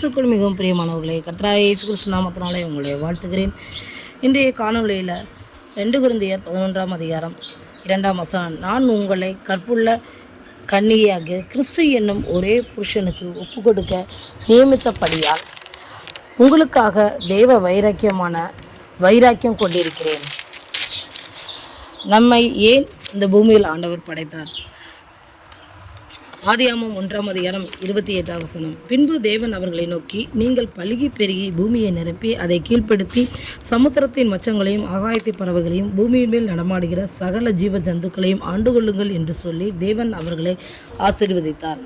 கிறிஸ்துக்குள் மிகவும் பிரியமானவர்களே, கர்த்தராகிய இயேசு கிறிஸ்து நாமத்தினாலே உங்களை வாழ்த்துகிறேன். இன்றைய காணொளியில் 2 கொரிந்தியர் 11ஆம் அதிகாரம் 2ஆம் வசனம், நான் உங்களை கற்புள்ள கன்னிகையாக கிறிஸ்து என்னும் ஒரே புருஷனுக்கு ஒப்புக்கொடுக்க நியமித்தபடியால் உங்களுக்காக தேவ வைராக்கியம் கொண்டிருக்கிறேன். நம்மை ஏன் இந்த பூமியில் ஆண்டவர் படைத்தார்? ஆதியாகமம் 1ஆம் அதிகாரம் 28ஆம் வசனம், பின்பு தேவன் அவர்களை நோக்கி, நீங்கள் பலுகி பெருகி பூமியை நிரப்பி அதை கீழ்ப்படுத்தி சமுத்திரத்தின் மச்சங்களையும் ஆகாயத்தை பறவைகளையும் பூமியின் மேல் நடமாடுகிற சகல ஜீவ ஜந்துக்களையும் ஆண்டு கொள்ளுங்கள் என்று சொல்லி தேவன் அவர்களை ஆசீர்வதித்தார்.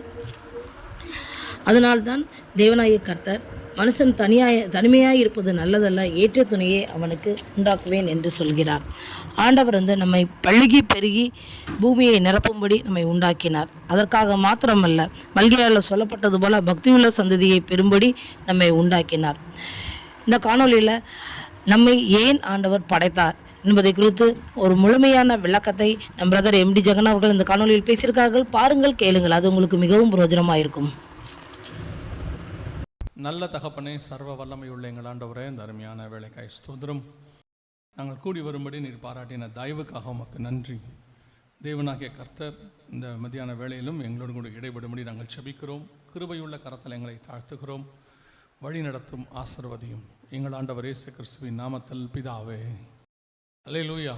அதனால்தான் தேவனாகிய கர்த்தர் மனுஷன் தனிமையாய் இருப்பது நல்லதல்ல, ஏற்ற துணையை அவனுக்கு உண்டாக்குவேன் என்று சொல்கிறார். ஆண்டவர் நம்மை பழுகி பெருகி பூமியை நிரப்பும்படி நம்மை உண்டாக்கினார். அதற்காக மாத்திரமல்ல, மல்கியாவில் சொல்லப்பட்டது போல பக்தியுள்ள சந்ததியை பெறும்படி நம்மை உண்டாக்கினார். இந்த காணொலியில் நம்மை ஏன் ஆண்டவர் படைத்தார் என்பதை குறித்து ஒரு முழுமையான விளக்கத்தை நம் பிரதர் MD ஜெகன் அவர்கள் இந்த காணொலியில் பேசியிருக்கார்கள். பாருங்கள், கேளுங்கள், அது உங்களுக்கு மிகவும் பிரயோஜனமாக இருக்கும். நல்ல தகப்பனே, சர்வ வல்லமை உள்ள எங்கள் ஆண்டவரே, இந்த அருமையான வேலைக்காய் ஸ்தோத்திரம். நாங்கள் கூடி வரும்படி நீர் பாராட்டின தயவுக்காக உமக்கு நன்றி. தேவனாகிய கர்த்தர் இந்த மத்தியான வேளையிலும் எங்களோடு கூட இடைபடும்படி நாங்கள் செபிக்கிறோம். கிருபையுள்ள கரத்தில் எங்களை தாழ்த்துகிறோம். வழி நடத்தும் ஆசீர்வதியும் எங்கள் ஆண்டவர் இயேசு கிறிஸ்துவின் நாமத்தில் பிதாவே, அல்லேலூயா.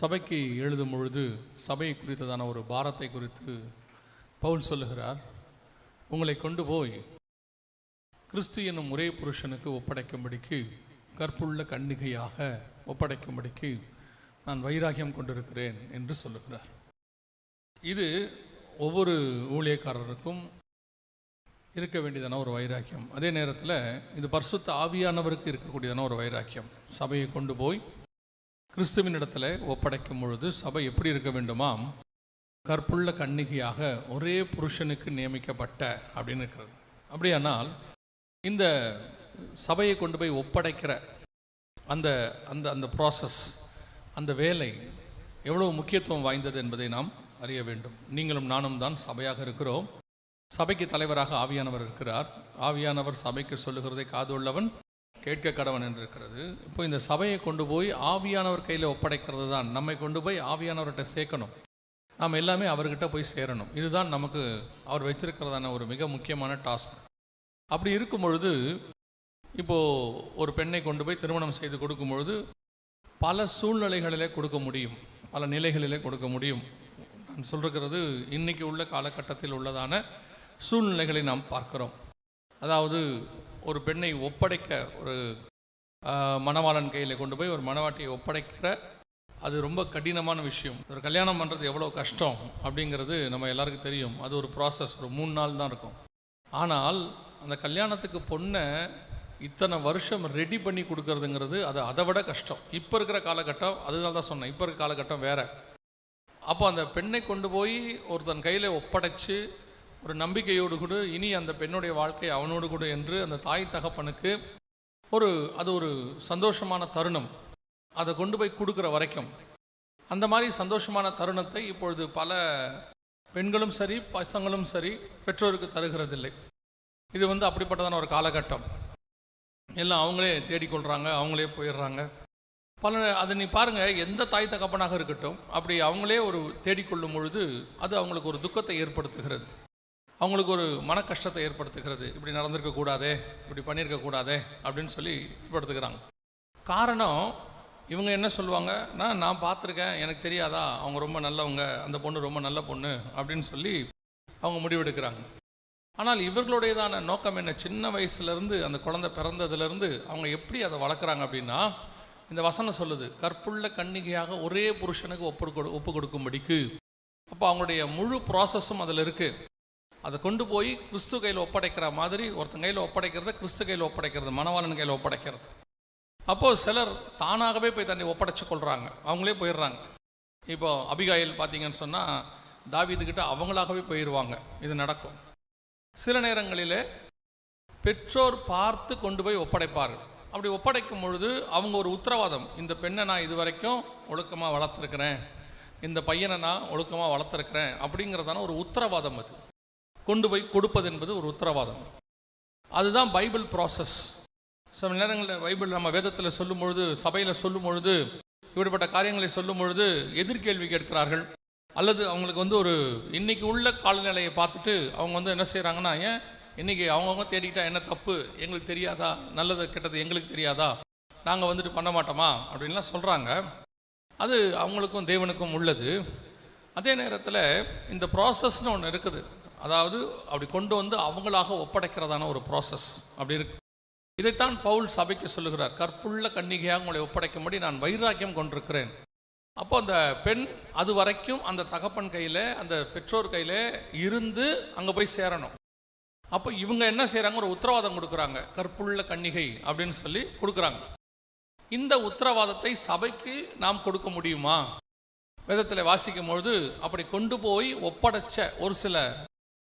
சபைக்கு எழுதும் பொழுது சபை குறித்ததான ஒரு பாரத்தை குறித்து பவுல் சொல்லுகிறார். உங்களை கொண்டு போய் கிறிஸ்து என்னும் ஒரே புருஷனுக்கு ஒப்படைக்கும்படிக்கு, கற்புள்ள கன்னிகையாக ஒப்படைக்கும்படிக்கு நான் வைராகியம் கொண்டிருக்கிறேன் என்று சொல்லுகிறார். இது ஒவ்வொரு ஊழியக்காரருக்கும் இருக்க வேண்டியதான ஒரு வைராக்கியம். அதே நேரத்தில் இது பரிசுத்த ஆவியானவருக்கு இருக்கக்கூடியதான ஒரு வைராக்கியம். சபையை கொண்டு போய் கிறிஸ்துவின் இடத்துல ஒப்படைக்கும் பொழுது சபை எப்படி இருக்க வேண்டுமாம்? கற்புள்ள கன்னிகையாக ஒரே புருஷனுக்கு நியமிக்கப்பட்ட அப்படின்னு இருக்கிறது. அப்படியானால் இந்த சபையை கொண்டு போய் ஒப்படைக்கிற அந்த அந்த அந்த ப்ராசஸ், அந்த வேலை எவ்வளோ முக்கியத்துவம் வாய்ந்தது என்பதை நாம் அறிய வேண்டும். நீங்களும் நானும் தான் சபையாக இருக்கிறோம். சபைக்கு தலைவராக ஆவியானவர் இருக்கிறார். ஆவியானவர் சபைக்கு சொல்லுகிறதை காதுள்ளவன் கேட்க கடவன் என்று இருக்கிறது. இப்போ இந்த சபையை கொண்டு போய் ஆவியானவர் கையில் ஒப்படைக்கிறது தான். நம்மை கொண்டு போய் ஆவியானவர்கிட்ட சேர்க்கணும். நாம் எல்லாமே அவர்கிட்ட போய் சேரணும். இதுதான் நமக்கு அவர் வைத்திருக்கிறதான ஒரு மிக முக்கியமான டாஸ்க். அப்படி இருக்கும் பொழுது, இப்போது ஒரு பெண்ணை கொண்டு போய் திருமணம் செய்து கொடுக்கும் பொழுது பல சூழ்நிலைகளிலே கொடுக்க முடியும், பல நிலைகளிலே கொடுக்க முடியும். நான் சொல்கிறது இன்றைக்கி உள்ள காலகட்டத்தில் உள்ளதான சூழ்நிலைகளை நாம் பார்க்குறோம். அதாவது ஒரு பெண்ணை ஒப்படைக்க, ஒரு மணவாளன் கையில் கொண்டு போய் ஒரு மணவாட்டியை ஒப்படைக்கிற, அது ரொம்ப கடினமான விஷயம். ஒரு கல்யாணம் பண்ணுறது எவ்வளோ கஷ்டம் அப்படிங்கிறது நம்ம எல்லாருக்கும் தெரியும். அது ஒரு ப்ராசஸ், ஒரு 3 நாள் தான் இருக்கும். ஆனால் அந்த கல்யாணத்துக்கு பொண்ணை இத்தனை வருஷம் ரெடி பண்ணி கொடுக்கறதுங்கிறது அது அதை விட கஷ்டம். இப்போ இருக்கிற காலகட்டம், அதனால தான் சொன்னேன், இப்போ இருக்கிற காலகட்டம் வேறு. அப்போ அந்த பெண்ணை கொண்டு போய் ஒருத்தன் கையில் ஒப்படைச்சு ஒரு நம்பிக்கையோடு கூட இனி அந்த பெண்ணுடைய வாழ்க்கை அவனோடு கூட என்று அந்த தாய் தகப்பனுக்கு அது ஒரு சந்தோஷமான தருணம். அதை கொண்டு போய் கொடுக்குற வரைக்கும் அந்த மாதிரி சந்தோஷமான தருணத்தை இப்பொழுது பல பெண்களும் சரி பசங்களும் சரி பெற்றோருக்கு தருகிறதில்லை. இது அப்படிப்பட்டதான ஒரு காலகட்டம். எல்லாம் அவங்களே தேடிக்கொள்கிறாங்க, அவங்களே போயிடுறாங்க. அதை நீ பாருங்கள், எந்த தாய் தகப்பனாக இருக்கட்டும், அப்படி அவங்களே ஒரு தேடிக்கொள்ளும் பொழுது அது அவங்களுக்கு ஒரு துக்கத்தை ஏற்படுத்துகிறது, அவங்களுக்கு ஒரு மன கஷ்டத்தை ஏற்படுத்துகிறது. இப்படி நடந்திருக்கக்கூடாதே, இப்படி பண்ணியிருக்கக்கூடாதே அப்படின்னு சொல்லி ஏற்படுத்துகிறாங்க. காரணம், இவங்க என்ன சொல்லுவாங்க, நான் பார்த்துருக்கேன், எனக்கு தெரியாதா, அவங்க ரொம்ப நல்லவங்க, அந்த பொண்ணு ரொம்ப நல்ல பொண்ணு அப்படின்னு சொல்லி அவங்க முடிவெடுக்கிறாங்க. ஆனால் இவர்களுடையதான நோக்கம் என்ன? சின்ன வயசுலேருந்து, அந்த குழந்தை பிறந்ததுலேருந்து அவங்க எப்படி அதை வளர்க்குறாங்க அப்படின்னா, இந்த வசனம் சொல்லுது, கற்புள்ள கன்னிகையாக ஒரே புருஷனுக்கு ஒப்பு கொடுக்கும்படிக்கு. அப்போ அவங்களுடைய முழு ப்ராசஸும் அதில் இருக்குது. அதை கொண்டு போய் கிறிஸ்து கையில் ஒப்படைக்கிற மாதிரி, ஒருத்தன் கையில் ஒப்படைக்கிறத கிறிஸ்து கையில் ஒப்படைக்கிறது, மணவாளன் கையில் ஒப்படைக்கிறது. அப்போது சிலர் தானாகவே போய் தன்னை ஒப்படைச்சு கொள்கிறாங்க, அவங்களே போயிடுறாங்க. இப்போது அபிகாயில் பார்த்தீங்கன்னு சொன்னால் தாவீதுக்கிட்ட அவங்களாகவே போயிடுவாங்க. இது நடக்கும். சில நேரங்களில் பெற்றோர் பார்த்து கொண்டு போய் ஒப்படைப்பார்கள். அப்படி ஒப்படைக்கும் பொழுது அவங்க ஒரு உத்தரவாதம், இந்த பெண்ணை நான் இது வரைக்கும் ஒழுக்கமாக வளர்த்துருக்கிறேன், இந்த பையனை நான் ஒழுக்கமாக வளர்த்துருக்கிறேன் அப்படிங்கிறதான ஒரு உத்தரவாதம். அது கொண்டு போய் கொடுப்பது என்பது ஒரு உத்தரவாதம். அதுதான் பைபிள் ப்ராசஸ். சில நேரங்களில் பைபிள் நம்ம வேதத்தில் சொல்லும் பொழுது, சபையில் சொல்லும் பொழுது, இப்படிப்பட்ட காரியங்களை சொல்லும் பொழுது எதிர்கேள்வி கேட்கிறார்கள். அல்லது அவங்களுக்கு ஒரு இன்றைக்கி உள்ள காலநிலையை பார்த்துட்டு அவங்க என்ன செய்கிறாங்கன்னா, ஏன் இன்றைக்கி அவங்கவுங்க தேடிக்கிட்டா என்ன தப்பு, எங்களுக்கு தெரியாதா, நல்லது கெட்டது எங்களுக்கு தெரியாதா, நாங்கள் பண்ண மாட்டோமா அப்படின்லாம் சொல்கிறாங்க. அது அவங்களுக்கும் தேவனுக்கும் உள்ளது. அதே நேரத்தில் இந்த ப்ராசஸ்னு ஒன்று இருக்குது. அதாவது அப்படி கொண்டு அவங்களாக ஒப்படைக்கிறதான ஒரு ப்ராசஸ் அப்படி இருக்கு. இதைத்தான் பவுல் சபைக்கு சொல்லுகிறார், கற்புள்ள கன்னிகையாக உங்களை ஒப்படைக்கும்படி நான் வைராக்கியம் கொண்டிருக்கிறேன். அப்போ அந்த பெண் அது வரைக்கும் அந்த தகப்பன் கையில், அந்த பெற்றோர் கையில் இருந்து அங்கே போய் சேரணும். அப்போ இவங்க என்ன செய்கிறாங்க, ஒரு உத்தரவாதம் கொடுக்குறாங்க, கற்புள்ள கன்னிகை அப்படின்னு சொல்லி கொடுக்குறாங்க. இந்த உத்தரவாதத்தை சபைக்கு நாம் கொடுக்க முடியுமா? வேதத்தில் வாசிக்கும் பொழுது அப்படி கொண்டு போய் ஒப்படைச்ச ஒரு சில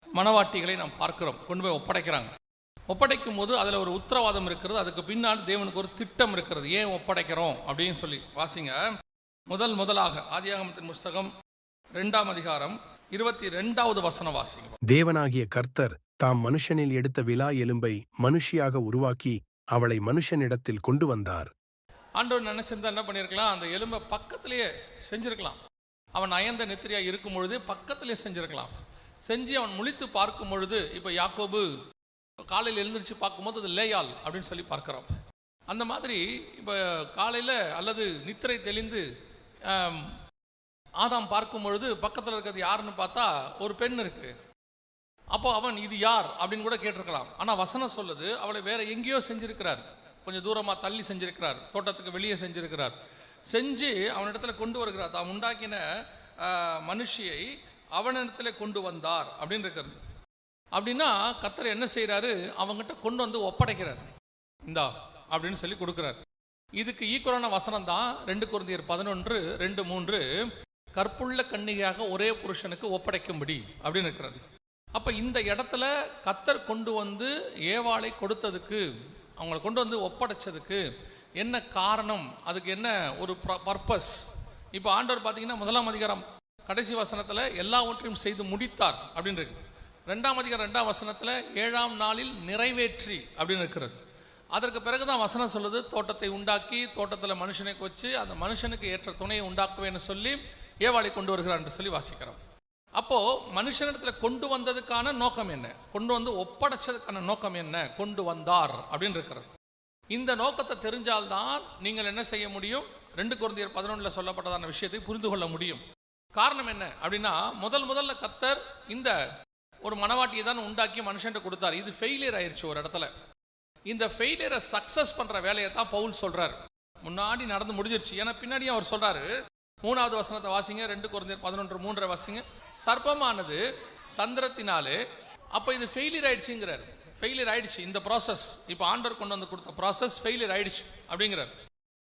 மனவாட்டிகளை நாம் பார்க்கிறோம். கொண்டு போய் ஒப்படைக்கிறாங்க. ஒப்படைக்கும் போது அதில் ஒரு உத்தரவாதம் இருக்கிறது. அதுக்கு பின்னால் தேவனுக்கு ஒரு திட்டம் இருக்கிறது, ஏன் ஒப்படைக்கிறோம் அப்படின்னு சொல்லி. வாசிங்க, முதலாக ஆதியாகமத்தின் புஸ்தகம் 2ஆம் அதிகாரம் 22வது வசனம் வாசிங்க. தேவனாகிய கர்த்தர் தாம் மனுஷனில் எடுத்த விலா எலும்பை மனுஷியாக உருவாக்கி அவளை மனுஷனிடத்தில் கொண்டு வந்தார். ஆண்டவர் நினைச்சிருந்தா என்ன பண்ணியிருக்கலாம், அந்த எலும்பை பக்கத்திலேயே செஞ்சிருக்கலாம். அவன் அயர்ந்த நெத்திரியாக இருக்கும் பொழுது பக்கத்திலே செஞ்சிருக்கலாம். செஞ்சு அவன் முழித்து பார்க்கும் பொழுது, இப்போ யாக்கோபு காலையில் எழுந்திரிச்சு பார்க்கும்போது அது லேயால் அப்படின்னு சொல்லி பார்க்குறோம். அந்த மாதிரி இப்போ காலையில் அல்லது நித்திரை தெளிந்து ஆதாம் பார்க்கும் பொழுது பக்கத்தில் இருக்கிறது யாருன்னு பார்த்தா ஒரு பெண் இருக்குது. அப்போ அவன் இது யார் அப்படின்னு கூட கேட்டிருக்கலாம். ஆனால் வசனம் சொல்லுது, அவளை வேற எங்கேயோ செஞ்சிருக்கிறார், கொஞ்சம் தூரமாக தள்ளி செஞ்சிருக்கிறார், தோட்டத்துக்கு வெளியே செஞ்சிருக்கிறார். செஞ்சு அவனிடத்துல கொண்டு வருகிறார். தான் உண்டாக்கின மனுஷியை அவனிடத்துல கொண்டு வந்தார் அப்படின்னு இருக்கிறது. அப்படின்னா கர்த்தர் என்ன செய்கிறாரு, அவங்ககிட்ட கொண்டு ஒப்படைக்கிறார். இந்தா அப்படின்னு சொல்லி கொடுக்குறார். இதுக்கு ஈக்குவலான வசனம் தான் 2 கொரிந்தியர் 11:2-3 கற்புள்ள கன்னிகையாக ஒரே புருஷனுக்கு ஒப்படைக்கும்படி அப்படின்னு இருக்கிறது. அப்போ இந்த இடத்துல கர்த்தர் கொண்டு ஏவாளை கொடுத்ததுக்கு, அவங்களை கொண்டு ஒப்படைச்சதுக்கு என்ன காரணம், அதுக்கு என்ன ஒரு பர்பஸ். இப்போ ஆண்டவர் பார்த்தீங்கன்னா 1ஆம் அதிகாரம் கடைசி வசனத்தில் எல்லாவற்றையும் செய்து முடித்தார் அப்படின்னு இருக்கு. 2ஆம் அதிகாரம் 2ஆம் வசனத்தில் 7ஆம் நாளில் நிறைவேற்றி அப்படின்னு இருக்கிறது. அதற்கு பிறகு தான் வசனம் சொல்லுது, தோட்டத்தை உண்டாக்கி தோட்டத்தில் மனுஷனை வச்சு அந்த மனுஷனுக்கு ஏற்ற துணையை உண்டாக்குவேன்னு சொல்லி ஏவாளை கொண்டு வருகிறார் என்று சொல்லி வாசிக்கிறோம். அப்போது மனுஷனிடத்தில் கொண்டு வந்ததுக்கான நோக்கம் என்ன, கொண்டு ஒப்படைச்சதுக்கான நோக்கம் என்ன, கொண்டு வந்தார் அப்படின்னு இருக்கிறது. இந்த நோக்கத்தை தெரிஞ்சால்தான் நீங்கள் என்ன செய்ய முடியும், 2 கொரிந்தியர் 11 சொல்லப்பட்டதான விஷயத்தை புரிந்து கொள்ள முடியும். காரணம் என்ன அப்படின்னா, முதல்ல கர்த்தர் இந்த ஒரு மனவாட்டியை தான் உண்டாக்கி மனுஷன்ட்டு கொடுத்தார். இது ஃபெயிலியர் ஆயிடுச்சு ஒரு இடத்துல. இந்த ஃபெயிலியரை சக்ஸஸ் பண்ணுற வேலையை தான் பவுல் சொல்கிறார். முன்னாடி நடந்து முடிஞ்சிருச்சு, ஏன்னா பின்னாடியும் அவர் சொல்கிறாரு. 3வது வசனத்தை வாசிங்க, 2 கொரிந்தியர் 11:3 வாசிங்க. சர்ப்பமானது தந்திரத்தினாலே, அப்போ இது ஃபெயிலியர் ஆயிடுச்சுங்கிறார். ஃபெயிலியர் ஆயிடுச்சு இந்த ப்ராசஸ். இப்போ ஆண்டவர் கொண்டு கொடுத்த ப்ராசஸ் ஃபெயிலியர் ஆயிடுச்சு அப்படிங்கிறார்.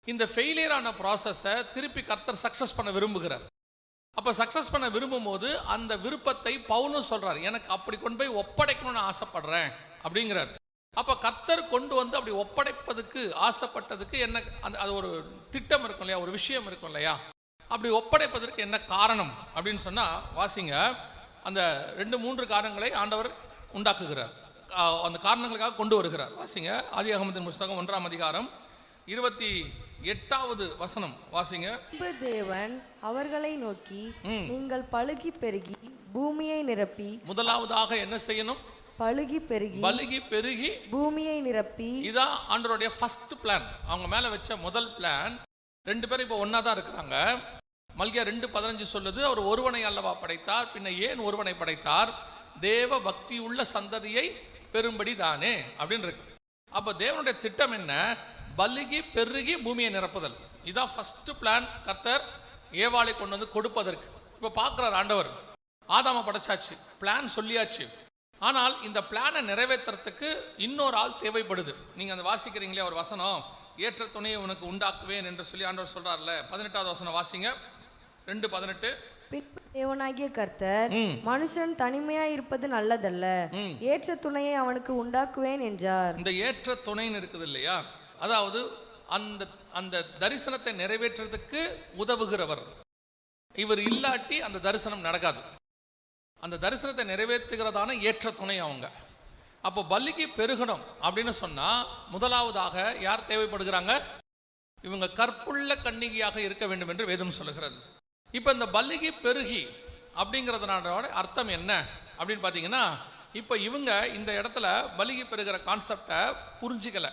இந்த ஃபெயிலியரான ப்ராசஸை திருப்பி கர்த்தர் சக்ஸஸ் பண்ண விரும்புகிறார். அப்போ சக்ஸஸ் பண்ண விரும்பும் போது அந்த விருப்பத்தை பவுலும் சொல்கிறார், எனக்கு அப்படி கொண்டு போய் ஒப்படைக்கணும்னு ஆசைப்படுறேன் அப்படிங்கிறார். அப்போ கர்த்தர் கொண்டு அப்படி ஒப்படைப்பதுக்கு ஆசைப்பட்டதுக்கு என்ன, அது ஒரு திட்டம் இருக்கும் இல்லையா, ஒரு விஷயம் இருக்கும் இல்லையா, அப்படி ஒப்படைப்பதற்கு என்ன காரணம் அப்படின்னு சொன்னால் வாசிங்க. அந்த 2-3 காரணங்களை ஆண்டவர் உண்டாக்குகிறார், அந்த காரணங்களுக்காக கொண்டு வருகிறார். வாசிங்க, ஆதியாகமத்தின் புஸ்தகம் 1ஆம் அதிகாரம் 28வது வசனம் வாசிங்க. தேவன் அவர்களை நோக்கி, நீங்கள் பலுகி பெருகி பூமியை நிரப்பி. முதலாவதாக என்ன செய்யணும், பலுகி பெருகி பூமியை நிரப்பி. இதான் ஆண்டவருடைய ஃபர்ஸ்ட் பிளான். அவங்க மேல வச்ச முதல் பிளான். 2 பேரும் இப்போ ஒன்னா தான் இருக்கிறாங்க. மல்கியா 2:15 சொல்லுது, அவர் ஒருவனை அல்லவா படைத்தார், பின்ன ஏன் ஒருவனை படைத்தார், தேவ பக்தி உள்ள சந்ததியை பெரும்படி தானே அப்படின்னு இருக்கு. அப்போ தேவனுடைய திட்டம் என்ன, பலுகி பெருகி பூமியை நிரப்புதல். இதான் ஃபர்ஸ்ட் பிளான் கர்த்தர் ஏவாளை கொண்டு கொடுப்பதற்கு. இப்போ பார்க்குறார் ஆண்டவர், ஆதாமை படைச்சாச்சு, பிளான் சொல்லியாச்சு. ஆனால் இந்த பிளானை நிறைவேற்றுறதுக்கு இன்னொரு ஆள் தேவைப்படுது. நீங்கள் அந்த வாசிக்கிறீங்களே ஒரு வசனம், ஏற்ற துணையை உனக்கு உண்டாக்குவேன் என்று சொல்லி ஆண்டவர் சொல்றாருல. 18வது வசனம் வாசிங்க, 2:18. தேவனாகிய கர்த்தர் மனுஷன் தனிமையாய் இருப்பது நல்லதல்ல, ஏற்ற துணையை அவனுக்கு உண்டாக்குவேன் என்றார். இந்த ஏற்ற துணைன்னு இருக்குது இல்லையா, அதாவது அந்த அந்த தரிசனத்தை நிறைவேற்றுறதுக்கு உதவுகிறவர். இவர் இல்லாட்டி அந்த தரிசனம் நடக்காது. அந்த தரிசனத்தை நிறைவேற்றுகிறதான ஏற்ற துணை அவங்க. அப்போ பலிக்கு பெருகணும் அப்படின்னு சொன்னால் முதலாவதாக யார் தேவைப்படுகிறாங்க? இவங்க கற்புள்ள கன்னிகையாக இருக்க வேண்டும் என்று வேதம் சொல்லுகிறது. இப்போ இந்த பலிக்கு பெருகி அப்படிங்கிறதுனால அர்த்தம் என்ன அப்படின்னு பார்த்தீங்கன்னா, இப்போ இவங்க இந்த இடத்துல பலிக்கு பெருகிற கான்செப்டை புரிஞ்சிக்கலை.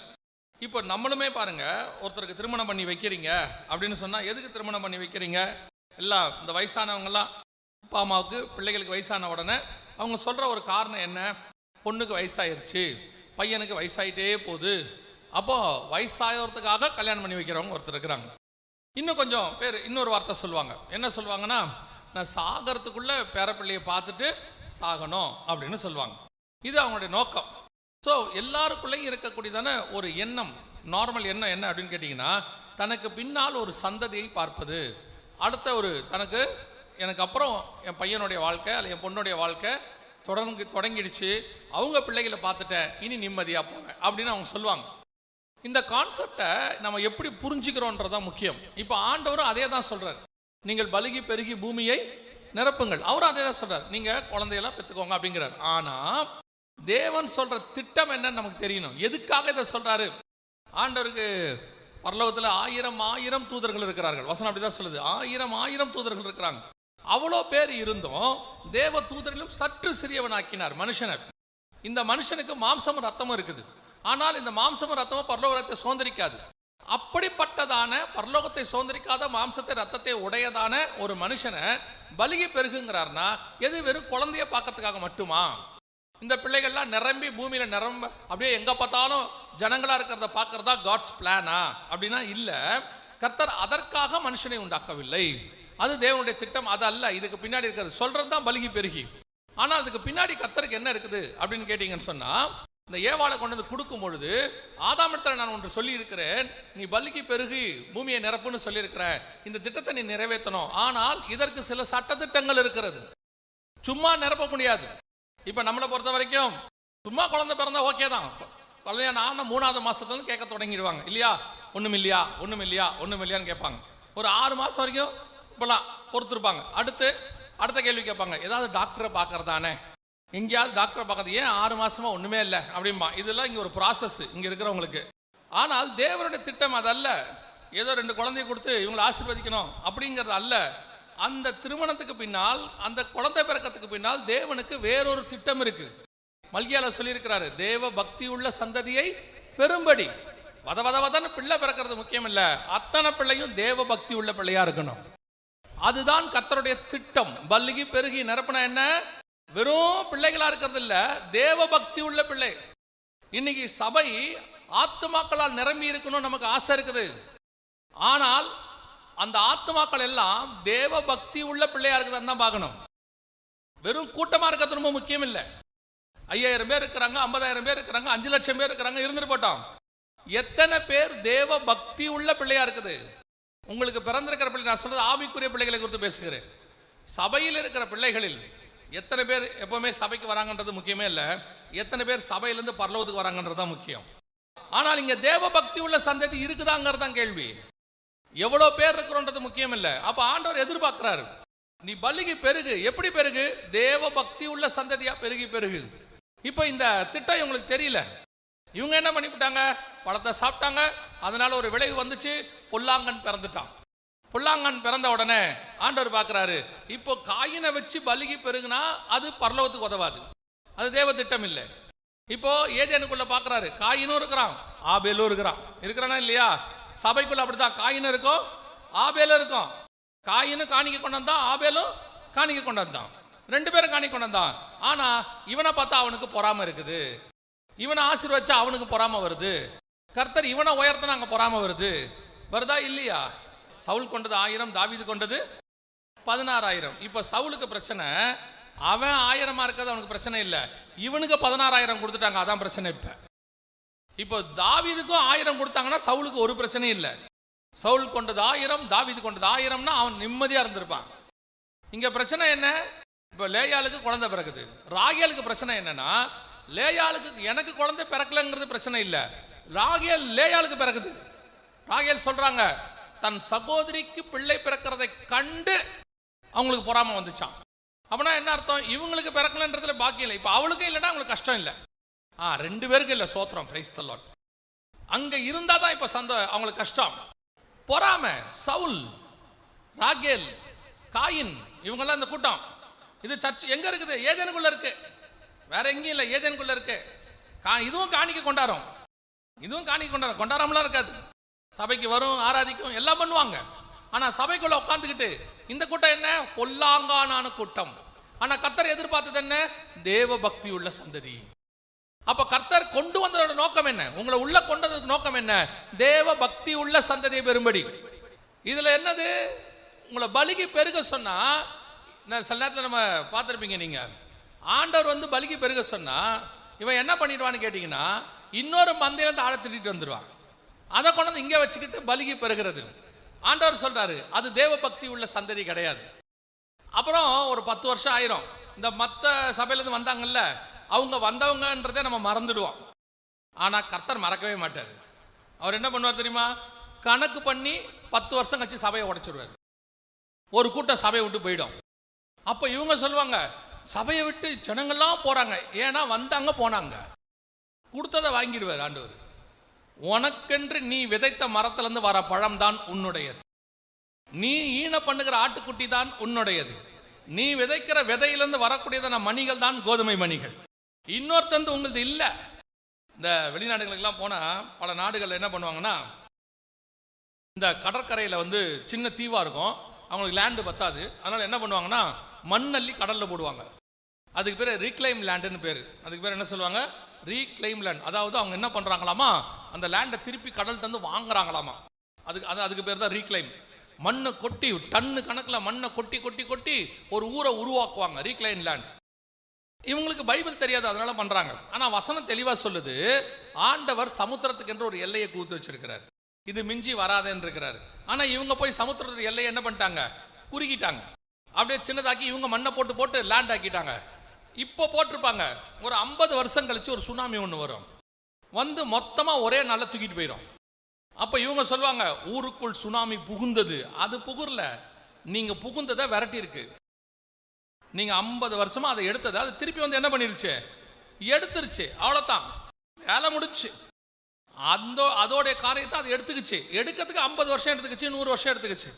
இப்போ நம்மளுமே பாருங்க, ஒருத்தருக்கு திருமணம் பண்ணி வைக்கிறீங்க அப்படின்னு சொன்னால் எதுக்கு திருமணம் பண்ணி வைக்கிறீங்க? எல்லாம் இந்த வயசானவங்கெல்லாம் அப்பா அம்மாவுக்கு பிள்ளைகளுக்கு வயசான உடனே அவங்க சொல்கிற ஒரு காரணம் என்ன? பொண்ணுக்கு வயசாயிருச்சு, பையனுக்கு வயசாயிட்டே போகுது, அப்போ வயசாகிறதுக்காக கல்யாணம் பண்ணி வைக்கிறவங்க ஒருத்தர் இருக்கிறாங்க. இன்னும் கொஞ்சம் பேர் இன்னொரு வார்த்தை சொல்லுவாங்க. என்ன சொல்லுவாங்கன்னா, நான் சாகிறதுக்குள்ளே பேரப்பிள்ளையை பார்த்துட்டு சாகணும் அப்படின்னு சொல்லுவாங்க. இது அவங்களுடைய நோக்கம். ஸோ எல்லாருக்குள்ளேயும் இருக்கக்கூடியதான ஒரு எண்ணம், நார்மல் எண்ணம் என்ன அப்படின்னு கேட்டிங்கன்னா, தனக்கு பின்னால் ஒரு சந்ததியை பார்ப்பது, அடுத்த ஒரு எனக்கு அப்புறம் என் பையனுடைய வாழ்க்கை அல்ல என் பொண்ணுடைய வாழ்க்கை தொடங்கிடுச்சு, அவங்க பிள்ளைகளை பார்த்துட்டேன், இனி நிம்மதியாக போவேன் அப்படின்னு அவங்க சொல்லுவாங்க. இந்த கான்செப்டை நம்ம எப்படி புரிஞ்சுக்கிறோன்றதான் முக்கியம். இப்போ ஆண்டவரும் அதே தான் சொல்கிறார், நீங்கள் பலுகி பெருகி பூமியை நிரப்புங்கள். அவரும் அதே தான் சொல்கிறார், நீங்கள் குழந்தையெல்லாம் பெற்றுக்கோங்க அப்படிங்கிறார். ஆனால் தேவன் சொல்கிற திட்டம் என்னன்னு நமக்கு தெரியணும். எதுக்காக இதை சொல்கிறாரு? ஆண்டவருக்கு பரலோகத்தில் 1000 தூதர்கள் இருக்கிறார்கள். வசனம் அப்படி தான் சொல்லுது, 1000 தூதர்கள் இருக்கிறாங்க. அவ்வளோ பேர் இருந்தும் தேவ தூதர்களும் சற்று சிறியவனாக்கினார் மனுஷனை. இந்த மனுஷனுக்கு மாம்சமும் ரத்தமும் இருக்குது, ஆனால் இந்த மாம்சமும் ரத்தமும் பரலோகத்தை சுதந்திரிக்காது. அப்படிப்பட்டதான பரலோகத்தை சுதந்திரிக்காத மாம்சத்தை ரத்தத்தை உடையதான ஒரு மனுஷனை பலிகை பெருகுங்கிறார்னா எது வெறும் குழந்தைய பார்க்கறதுக்காக மட்டுமா? இந்த பிள்ளைகள்லாம் நிரம்பி பூமியில் நிரம்ப அப்படியே எங்கே பார்த்தாலும் ஜனங்களாக இருக்கிறத பார்க்கறதா காட்ஸ் பிளானா அப்படின்னா இல்லை. கர்த்தர் அதற்காக மனுஷனை உண்டாக்கவில்லை, அது தேவனுடைய திட்டம், அது அல்ல. இதுக்கு பின்னாடி இருக்கிறது சொல்கிறது தான் பலிகி பெருகி. ஆனால் அதுக்கு பின்னாடி கர்த்தருக்கு என்ன இருக்குது அப்படின்னு கேட்டிங்கன்னு சொன்னால், இந்த ஏவாளை கொண்டு வந்து கொடுக்கும் பொழுது ஆதாமிடத்தில் நான் ஒன்று சொல்லியிருக்கிறேன், நீ பலிக்கு பெருகி பூமியை நிரப்புன்னு சொல்லியிருக்கிறேன், இந்த திட்டத்தை நீ நிறைவேற்றணும். ஆனால் இதற்கு சில சட்டத்திட்டங்கள் இருக்கிறது, சும்மா நிரப்ப முடியாது. இப்போ நம்மளை பொறுத்த வரைக்கும் சும்மா குழந்தை பிறந்தா ஓகே தான், குழந்தைய நான் 3வது மாதத்துலேருந்து கேட்க தொடங்கிடுவாங்க இல்லையா, ஒன்றும் இல்லையான்னு கேட்பாங்க. ஒரு 6 மாதம் வரைக்கும் இப்போலாம் பொறுத்திருப்பாங்க. அடுத்த கேள்வி கேட்பாங்க, ஏதாவது டாக்டரை பார்க்கறதானே, எங்கேயாவது டாக்டரை பார்க்கறது, ஏன் 6 மாதமாக ஒன்றுமே இல்லை அப்படின்பா. இதெல்லாம் இங்கே ஒரு ப்ராசஸ் இங்கே இருக்கிறவங்களுக்கு. ஆனால் தேவனுடைய திட்டம் அதல்ல, ஏதோ 2 குழந்தைய கொடுத்து இவங்களை ஆசீர்வதிக்கணும் அப்படிங்கிறது அல்ல. அந்த திருமணத்துக்கு பின்னால், அந்த குழந்தை பிறக்கத்துக்கு பின்னால் தேவனுக்கு வேறொரு திட்டம் இருக்கு. மல்கியால சொல்லியிருக்கிறாரு, தேவ பக்தி உள்ள சந்ததியை பெரும்படி. வதன்னு பிள்ளை பிறக்கிறது முக்கியம் இல்லை, அத்தனை பிள்ளையும் தேவ பக்தி உள்ள பிள்ளையா இருக்கணும். அதுதான் கர்த்தருடைய திட்டம். பல்லுகி பெருகி நிரப்பினா என்ன? வெறும் பிள்ளைகளா இருக்கிறது இல்ல, தேவ பக்தி உள்ள பிள்ளை. இன்னைக்கு சபை ஆத்துமாக்களால் நிரம்பி இருக்கணும் நமக்கு ஆசை இருக்குது. ஆனால் அந்த ஆத்துமாக்கள் எல்லாம் தேவ பக்தி உள்ள பிள்ளையா இருக்குதுன்னு தான் பார்க்கணும். வெறும் கூட்டமா இருக்கிறது ரொம்ப முக்கியம் இல்லை. 5000 பேர் இருக்கிறாங்க, 50000 பேர் இருக்கிறாங்க, 5 லட்சம் பேர் இருக்கிறாங்க, இருந்துட்டு போட்டோம். எத்தனை பேர் தேவ பக்தி உள்ள பிள்ளையா இருக்குது? உங்களுக்கு பிறந்திருக்கிற பிள்ளை, நான் சொல்றது ஆவிக்குரிய பிள்ளைகளை குறித்து பேசுகிறேன். சபையில் இருக்கிற பிள்ளைகளில் எத்தனை பேர் எப்பவுமே சபைக்கு வராங்கன்றது முக்கியமே இல்லை, எத்தனை பேர் சபையிலிருந்து பரலோகத்துக்கு வராங்கன்றது தான் முக்கியம். ஆனால் இங்க தேவ பக்தி உள்ள சந்ததி இருக்குதாங்கிறது தான் கேள்வி. எவ்வளோ பேர் இருக்கிறோன்றது முக்கியம் இல்லை. அப்போ ஆண்டவர் எதிர்பார்க்கிறாரு, நீ பலிகி பெருகு. எப்படி பெருகு? தேவ பக்தி உள்ள சந்ததியா பெருகு. இப்போ இந்த திட்டம் இவங்களுக்கு தெரியல. இவங்க என்ன பண்ணிவிட்டாங்க? பழத்தை சாப்பிட்டாங்க, அதனால ஒரு விளைவு வந்துச்சு, பொல்லாங்கன் பிறந்துட்டான். பொல்லாங்கன் பிறந்த உடனே ஆண்டவர் பார்க்குறாரு, இப்போ காயினை வச்சு பலிகி பெருகுனா அது பரலோகத்துக்கு உதவாது, அது தேவ திட்டம் இல்லை. இப்போ ஏதேனுக்குள்ள பார்க்குறாரு, காயினும் இருக்கிறான், ஆபேலும் இருக்கிறானா இல்லையா? சபைக்குள்ள அப்படித்தான், காயினும் இருக்கும், ஆபேலும் இருக்கும். காயினும் காணிக்க கொண்டு வந்தான், ஆபேலும் காணிக்க கொண்டு வந்தான், 2 பேரும் காணிக்க கொண்டு வந்தான். ஆனா இவனை பார்த்தா அவனுக்கு பொறாம இருக்குது, இவனை ஆசீர்வச்சா அவனுக்கு பொறாம வருது. கர்த்தர் இவனை உயர்த்தினா அங்கே பொறாம வருதா இல்லையா? சவுல் கொண்டது 1000, தாவீது கொண்டது 16000. இப்போ சவுலுக்கு பிரச்சனை, அவன் 1000 இருக்கிறது அவனுக்கு பிரச்சனை இல்லை, இவனுக்கு 16000 கொடுத்துட்டாங்க, அதான் பிரச்சனை. இப்போ தாவீதுக்கும் 1000 கொடுத்தாங்கன்னா சவுலுக்கு ஒரு பிரச்சனையும் இல்லை. சவுல் கொண்டது 1000, தாவீது கொண்டது 1000னா அவன் நிம்மதியாக இருந்திருப்பான். இங்கே பிரச்சனை என்ன? இப்போ லேயாளுக்கு குழந்தை பிறகுது, ராகேலுக்கு பிரச்சனை என்னன்னா, லேயாளுக்கு எனக்கு குழந்தை பிறக்கலங்கிறது பிரச்சனை இல்லை, ராகேல் லேயாளுக்கு பிறகுது. ராகேல் சொல்றாங்க, தன் சகோதரிக்கு பிள்ளை பிறக்கிறதை கண்டு அவங்களுக்கு பொறாம வந்துச்சான். அப்படின்னா என்ன அர்த்தம்? இவங்களுக்கு பிறக்கலன்றதுல பாக்கி இல்லை, இப்போ அவளுக்கும் இல்லைன்னா அவங்களுக்கு கஷ்டம் இல்லை. 2 பேருக்கு இல்லை, சோத்திரம், பிரைஸ் தி லார்ட். அங்கே இருந்தால் தான் இப்போ அவங்களுக்கு கஷ்டம். பொறாமை, சவுல், ராகேல், காயின், இவங்கெல்லாம் இந்த கூட்டம். இது சர்ச் எங்கே இருக்குது? ஏதேனுக்குள்ளே இருக்கு, வேற எங்கேயும் இல்லை, ஏதேனுக்குள்ளே இருக்கு. இதுவும் காணிக்க கொண்டாடும், இதுவும் காணிக்க கொண்டாடும், கொண்டாடாமலாம் இருக்காது. சபைக்கு வரும், ஆராதிக்கும், எல்லாம் பண்ணுவாங்க. ஆனால் சபைக்குள்ள உட்காந்துக்கிட்டு இந்த கூட்டம் என்ன? பொல்லாங்கான கூட்டம். ஆனால் கர்த்தர் எதிர்பார்த்தது என்ன? தேவ பக்தி உள்ள சந்ததி. அப்ப கர்த்தர் கொண்டு வந்ததோட நோக்கம் என்ன? உங்களை உள்ள கொண்டதுக்கு நோக்கம் என்ன? தேவ பக்தி உள்ள சந்ததியை பெறும்படி. இதுல என்னது? உங்களை பலிக்கு பெருக சொன்னா, சில நேரத்தில் நம்ம பார்த்துருப்பீங்க, நீங்க ஆண்டவர் வந்து பலிக்கு பெருக சொன்னா இவன் என்ன பண்ணிடுவான்னு கேட்டீங்கன்னா, இன்னொரு மந்தையிலேருந்து ஆழ திட்டிட்டு வந்துடுவான். அதை கொண்டு வந்து இங்கே வச்சுக்கிட்டு பலிக்கு பெறுகிறது. ஆண்டவர் சொல்றாரு, அது தேவ பக்தி உள்ள சந்ததி கிடையாது. அப்புறம் ஒரு 10 வருஷம் ஆயிரும், இந்த மற்ற சபையிலேருந்து வந்தாங்கல்ல, அவங்க வந்தவங்கன்றதை நம்ம மறந்துடுவோம். ஆனால் கர்த்தர் மறக்கவே மாட்டார். அவர் என்ன பண்ணுவார் தெரியுமா? கணக்கு பண்ணி 10 வருஷம் கழிச்சு சபையை உடைச்சிடுவார். ஒரு கூட்டம் சபையை விட்டு போயிடும். அப்போ இவங்க சொல்லுவாங்க, சபையை விட்டு ஜனங்கள்லாம் போகிறாங்க, ஏன்னா வந்தாங்க போனாங்க. கொடுத்ததை வாங்கிடுவார் ஆண்டவர். உனக்கென்று நீ விதைத்த மரத்திலிருந்து வர பழம் தான் உன்னுடையது, நீ ஈன பண்ணுகிற ஆட்டுக்குட்டி தான் உன்னுடையது, நீ விதைக்கிற விதையிலிருந்து வரக்கூடியதான மணிகள் தான் கோதுமை மணிகள், இன்னொருத்தந்து உங்களது இல்லை. இந்த வெளிநாடுகளுக்கெல்லாம் போனால் பல நாடுகள் என்ன பண்ணுவாங்கன்னா, இந்த கடற்கரையில் வந்து சின்ன தீவாக இருக்கும், அவங்களுக்கு லேண்டு பத்தாது, அதனால் என்ன பண்ணுவாங்கன்னா மண்ணள்ளி கடலில் போடுவாங்க. அதுக்கு பேர் ரீக்ளைம் லேண்டுன்னு பேர். அதுக்கு பேர் என்ன சொல்லுவாங்க? Reclaim land. அதாவது அவங்க என்ன பண்ணுறாங்களாமா, அந்த லேண்டை திருப்பி கடல்கிட்ட வந்து வாங்குறாங்களாமா. அதுக்கு பேர் தான் ரீக்ளைம். மண்ணை கொட்டி, டன்னு கணக்கில் மண்ணை கொட்டி கொட்டி கொட்டி ஒரு ஊரை உருவாக்குவாங்க, ரீக்ளைம் லேண்ட். இவங்களுக்கு பைபிள் தெரியாது, அதனால பண்றாங்க. ஆனா வசனம் தெளிவா சொல்லுது, ஆண்டவர் சமுத்திரத்துக்கு என்று ஒரு எல்லையை கூத்து வச்சிருக்கிறார், இது மிஞ்சி வராதுன்னு இருக்கிறாரு. ஆனா இவங்க போய் சமுத்திரத்து எல்லையை என்ன பண்ணிட்டாங்க? குறுக்கிட்டாங்க. அப்படியே சின்னதாக்கி இவங்க மண்ணை போட்டு போட்டு லேண்ட் ஆக்கிட்டாங்க. இப்போ போட்டிருப்பாங்க, ஒரு 50 வருஷம் கழிச்சு ஒரு சுனாமி ஒன்று வரும், வந்து மொத்தமா ஒரே நாளில் தூக்கிட்டு போயிடும். அப்ப இவங்க சொல்லுவாங்க, ஊருக்குள் சுனாமி புகுந்தது. அது புகுர்ல, நீங்க புகுந்ததை விரட்டி இருக்கு. நீங்க 50 வருஷமா அதை எடுத்தது, அது திருப்பி வந்து என்ன பண்ணிருச்சு? எடுத்துருச்சு. அவ்வளவுதான், வேலை முடிச்சு. அதோடைய காரியத்தை அது எடுத்துக்கிச்சு. எடுக்கிறதுக்கு 50 வருஷம் எடுத்துக்கிச்சு, 100 வருஷம் எடுத்துக்கிச்சு.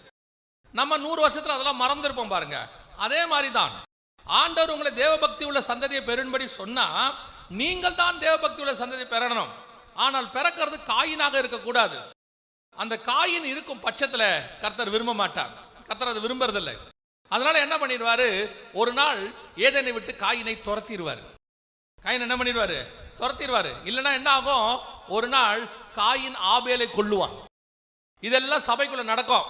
நம்ம 100 வருஷத்துல அதெல்லாம் மறந்துருப்போம் பாருங்க. அதே மாதிரி தான் ஆண்டவர் உங்களை தேவபக்தி உள்ள சந்ததியை பெறும்படி சொன்னா, நீங்கள் தான் தேவபக்தி உள்ள சந்ததியை பெறணும். ஆனால் பிறக்கிறது காயினாக இருக்கக்கூடாது. அந்த காயின் இருக்கும் பட்சத்துல கர்த்தர் விரும்ப மாட்டார், கர்த்தர் அதை விரும்புறதில்லை. அதனால என்ன பண்ணிடுவாரு? ஒரு நாள் ஏதேனை விட்டு காயினை துரத்திடுவார். காயின் என்ன பண்ணிடுவாரு? துரத்திடுவாரு. இல்லைன்னா என்ன ஆகும்? ஒரு நாள் காயின் ஆபேலை கொல்லுவான். இதெல்லாம் சபைக்குள்ள நடக்கும்.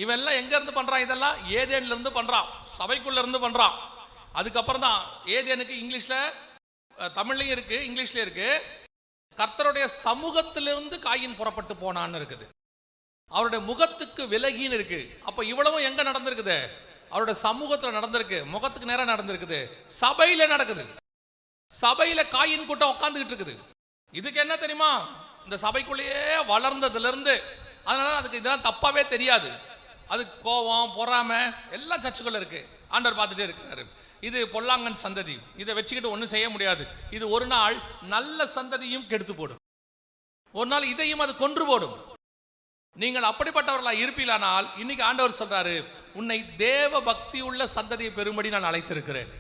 இவன் எல்லாம் எங்க இருந்து பண்றான்? இதெல்லாம் ஏதேன்ல இருந்து பண்றான், சபைக்குள்ள இருந்து பண்றான். அதுக்கப்புறம் தான் ஏதேனுக்கு இங்கிலீஷ்ல, தமிழ்லையும் இருக்கு, இங்கிலீஷ்லயும் இருக்கு, கர்த்தருடைய சமூகத்திலிருந்து காயின் புறப்பட்டு போனான்னு இருக்குது, அவருடைய முகத்துக்கு விலகின்னு இருக்கு. அப்ப இவ்வளவும் எங்க நடந்திருக்குது? அவருடைய சமூகத்தில் நடந்திருக்கு, முகத்துக்கு நேரம் நடந்திருக்குது, சபையில நடக்குது. சபையில காயின் கூட்டம் உட்காந்துக்கிட்டு இருக்குது. இதுக்கு என்ன தெரியுமா? இந்த சபைக்குள்ளேயே வளர்ந்ததுல இருந்து. அதனால அதுக்கு இதெல்லாம் தப்பாவே தெரியாது. அது கோபம், பொறாமை எல்லாம் சர்ச்சுக்குள்ள இருக்கு. ஆண்டவர் பார்த்துட்டே இருக்கிறாரு. இது பொல்லாங்கன் சந்ததி, இதை வச்சுக்கிட்டு ஒன்றும் செய்ய முடியாது. இது ஒரு நாள் நல்ல சந்ததியும் கெடுத்து போடும், ஒரு நாள் இதையும் அது கொன்று போடும். நீங்கள் அப்படிப்பட்டவர்களாக இருப்பீர்களானால், இன்னைக்கு ஆண்டவர் சொல்றாரு, உன்னை தேவ பக்தி உள்ள சந்ததியை பெறும்படி நான் அழைத்திருக்கிறேன்.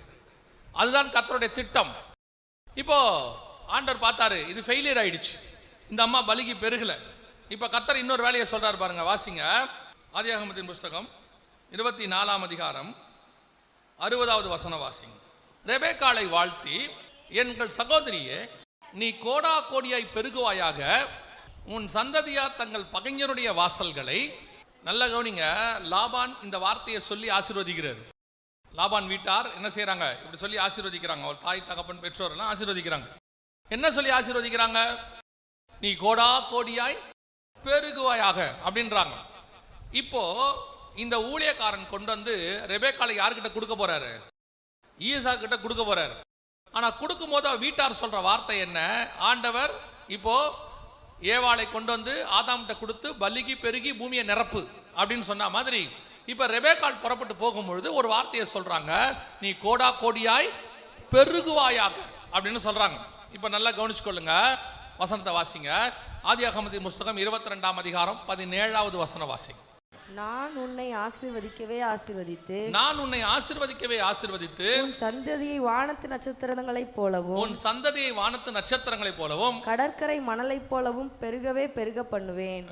அதுதான் கர்த்தருடைய திட்டம். இப்போ ஆண்டவர் பார்த்தாரு, இது ஃபெயிலியர் ஆயிடுச்சு, இந்த அம்மா பலிக்கு பெருகல. இப்போ கர்த்தர் இன்னொரு வேலையை சொல்றாரு பாருங்க, வாசிங்க. ஆதியாகமத்தின் புஸ்தகம் 24ஆம் அதிகாரம் 60வது வசனம் வாசிங்க. ரெபெக்காளை வாழ்த்தி, எங்கள் சகோதரியே, நீ கோடா கோடியாய் பெருகுவாயாக, உன் சந்ததியார் தங்கள் பகைஞருடைய வாசல்களை. நல்ல கவனிங்க, லாபான் இந்த வார்த்தையை சொல்லி ஆசீர்வதிக்கிறார். லாபான் வீட்டார் என்ன செய்யறாங்க? இப்படி சொல்லி ஆசீர்வதிக்கிறாங்க. ஒரு தாய், தகப்பன், பெற்றோர் எல்லாம் ஆசீர்வதிக்கிறாங்க. என்ன சொல்லி ஆசீர்வதிக்கிறாங்க? நீ கோடா கோடியாய் பெருகுவாயாக அப்படின்றாங்க. இப்போ இந்த ஊழியக்காரன் கொண்டு வந்து ரெபெக்காளை யார்கிட்ட கொடுக்க போறாரு? ஈசா கிட்ட கொடுக்க போறாரு. ஆனா கொடுக்கும் போது வீட்டார் சொல்ற வார்த்தை என்ன? ஆண்டவர் இப்போ ஏவாளை கொண்டு வந்து ஆதாம்கிட்ட கொடுத்து பலிக்கு பெருகி பூமியை நிரப்பு அப்படின்னு சொன்ன மாதிரி, இப்ப ரெபெக்காள் புறப்பட்டு போகும்பொழுது ஒரு வார்த்தையை சொல்றாங்க, நீ கோடா கோடியாய் பெருகுவாயாக அப்படின்னு சொல்றாங்க. இப்போ நல்லா கவனிச்சுக்கொள்ளுங்க, வசனத்தை வாசிங்க. ஆதியாகமத்தின் புஸ்தகம் 22ஆம் அதிகாரம் 17வது வசனம் வாசிங்க. நான் உன்னை ஆசீர்வதிக்கவே ஆசீர்வதித்து உன் சந்ததியை வானத்து நட்சத்திரங்களைப் போலவும் கடற்கரை மணலைப் போலவும் பெருகவே பெருக பண்ணுவேன்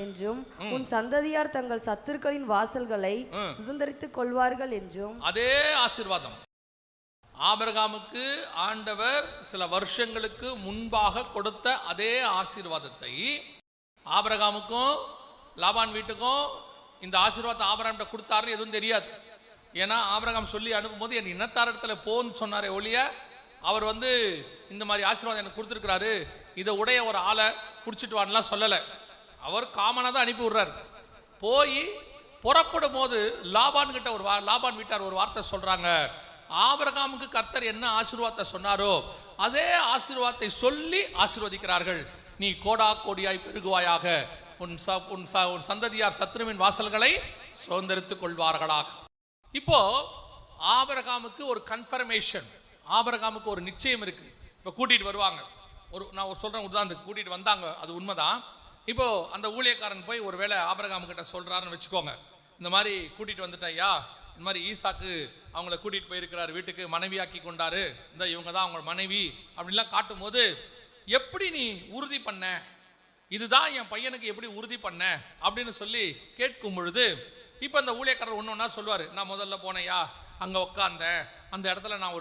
என்றும் உன் சந்ததியார் தங்கள் சத்துருக்களின் வாசல்களை சுதந்தரித்துக் கொள்வார்கள் என்றும். அதே ஆசீர்வாதம் ஆபிரகாமுக்கு ஆண்டவர் சில வருஷங்களுக்கு முன்பாக கொடுத்த அதே ஆசீர்வாதத்தை ஆபிரகாமுக்கும் லாபான் வீட்டுக்கும் இந்த ஆசீர்வாதத்தை ஆபிரகாம்கிட்ட கொடுத்தாருன்னு எதுவும் தெரியாது. ஏன்னா ஆபிரகாம் சொல்லி அனுப்பும்போது என் இனத்தார் இடத்துல போன்னு சொன்னாரே ஒழிய அவர் இந்த மாதிரி ஆசீர்வாதம் எனக்கு கொடுத்துருக்கிறாரு, இதை உடைய ஒரு ஆளை பிடிச்சிட்டு வான்லாம் சொல்லலை. அவர் காமனாக தான் அனுப்பி விடுறாரு. போய் புறப்படும் போது லாபான் வீட்டார் ஒரு வார்த்தை சொல்கிறாங்க, ஆபிரகாமுக்கு கர்த்தர் என்ன ஆசீர்வாதத்தை சொன்னாரோ அதே ஆசீர்வாதத்தை சொல்லி ஆசீர்வதிக்கிறார்கள். நீ கோடா கோடியாய் பெருகுவாயாக, உன் சந்ததியார் சத்துருவின் வாசல்களை சுதந்தரித்துக் கொள்வார்களாக. இப்போ ஆபிரகாமுக்கு ஒரு கன்ஃபர்மேஷன், ஆபிரகாமுக்கு ஒரு நிச்சயம் இருக்கு. இப்போ கூட்டிட்டு வருவாங்க, நான் சொல்றேன் உதாரணத்துக்கு கூட்டிட்டு வந்தாங்க, அது உண்மைதான். இப்போ அந்த ஊழியக்காரன் போய் ஒருவேளை ஆபிரகாம் கிட்ட சொல்றாருன்னு வச்சுக்கோங்க, இந்த மாதிரி கூட்டிட்டு வந்துட்டா, இந்த மாதிரி ஈசாக்கு அவங்கள கூட்டிட்டு போயிருக்கிறாரு வீட்டுக்கு, மனைவியாக்கி கொண்டாரு, இந்த இவங்க தான் அவங்க மனைவி அப்படின்லாம் காட்டும் போது, எப்படி நீ உறுதி பண்ண, இதுதான் என் பையனுக்கு எப்படி உறுதி பண்ண அப்படின்னு சொல்லி கேட்கும் பொழுது, இப்போ அந்த ஊழியக்காரர் ஒன்று ஒன்றா சொல்லுவார். நான் முதல்ல போனேயா, அங்கே உட்காந்தேன், அந்த இடத்துல நான்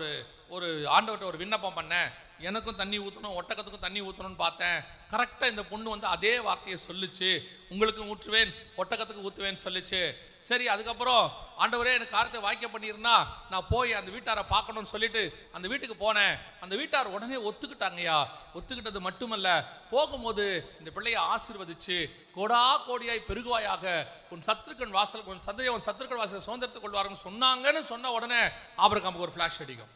ஒரு ஆண்டவர்கிட்ட ஒரு விண்ணப்பம் பண்ணேன், எனக்கும் தண்ணி ஊற்றணும் ஒட்டகத்துக்கும் தண்ணி ஊற்றணும்னு பார்த்தேன். கரெக்டாக இந்த பொண்ணு அதே வார்த்தையை சொல்லிச்சு, உங்களுக்கும் ஊற்றுவேன் ஒட்டகத்துக்கு ஊற்றுவேன்னு சொல்லிச்சு. சரி, அதுக்கப்புறம் ஆண்டவரே எனக்கு காரியத்தை வாய்க்க பண்ணியிருந்தா நான் போய் அந்த வீட்டாரை பார்க்கணும்னு சொல்லிட்டு அந்த வீட்டுக்கு போனேன். அந்த வீட்டார் உடனே ஒத்துக்கிட்டாங்கய்யா. ஒத்துக்கிட்டது மட்டுமல்ல, போகும்போது இந்த பிள்ளையை ஆசீர்வதிச்சு கோடா கோடியாய் பெருகுவாயாக, உன் சத்துருக்கள் வாசல் உன் சத்துருக்கள் வாசல் சுதந்திரத்துக் கொள்வாருன்னு சொன்னாங்கன்னு சொன்ன உடனே ஆபிரகாமுக்கு ஒரு ஃபிளாஷ் அடிக்கும்.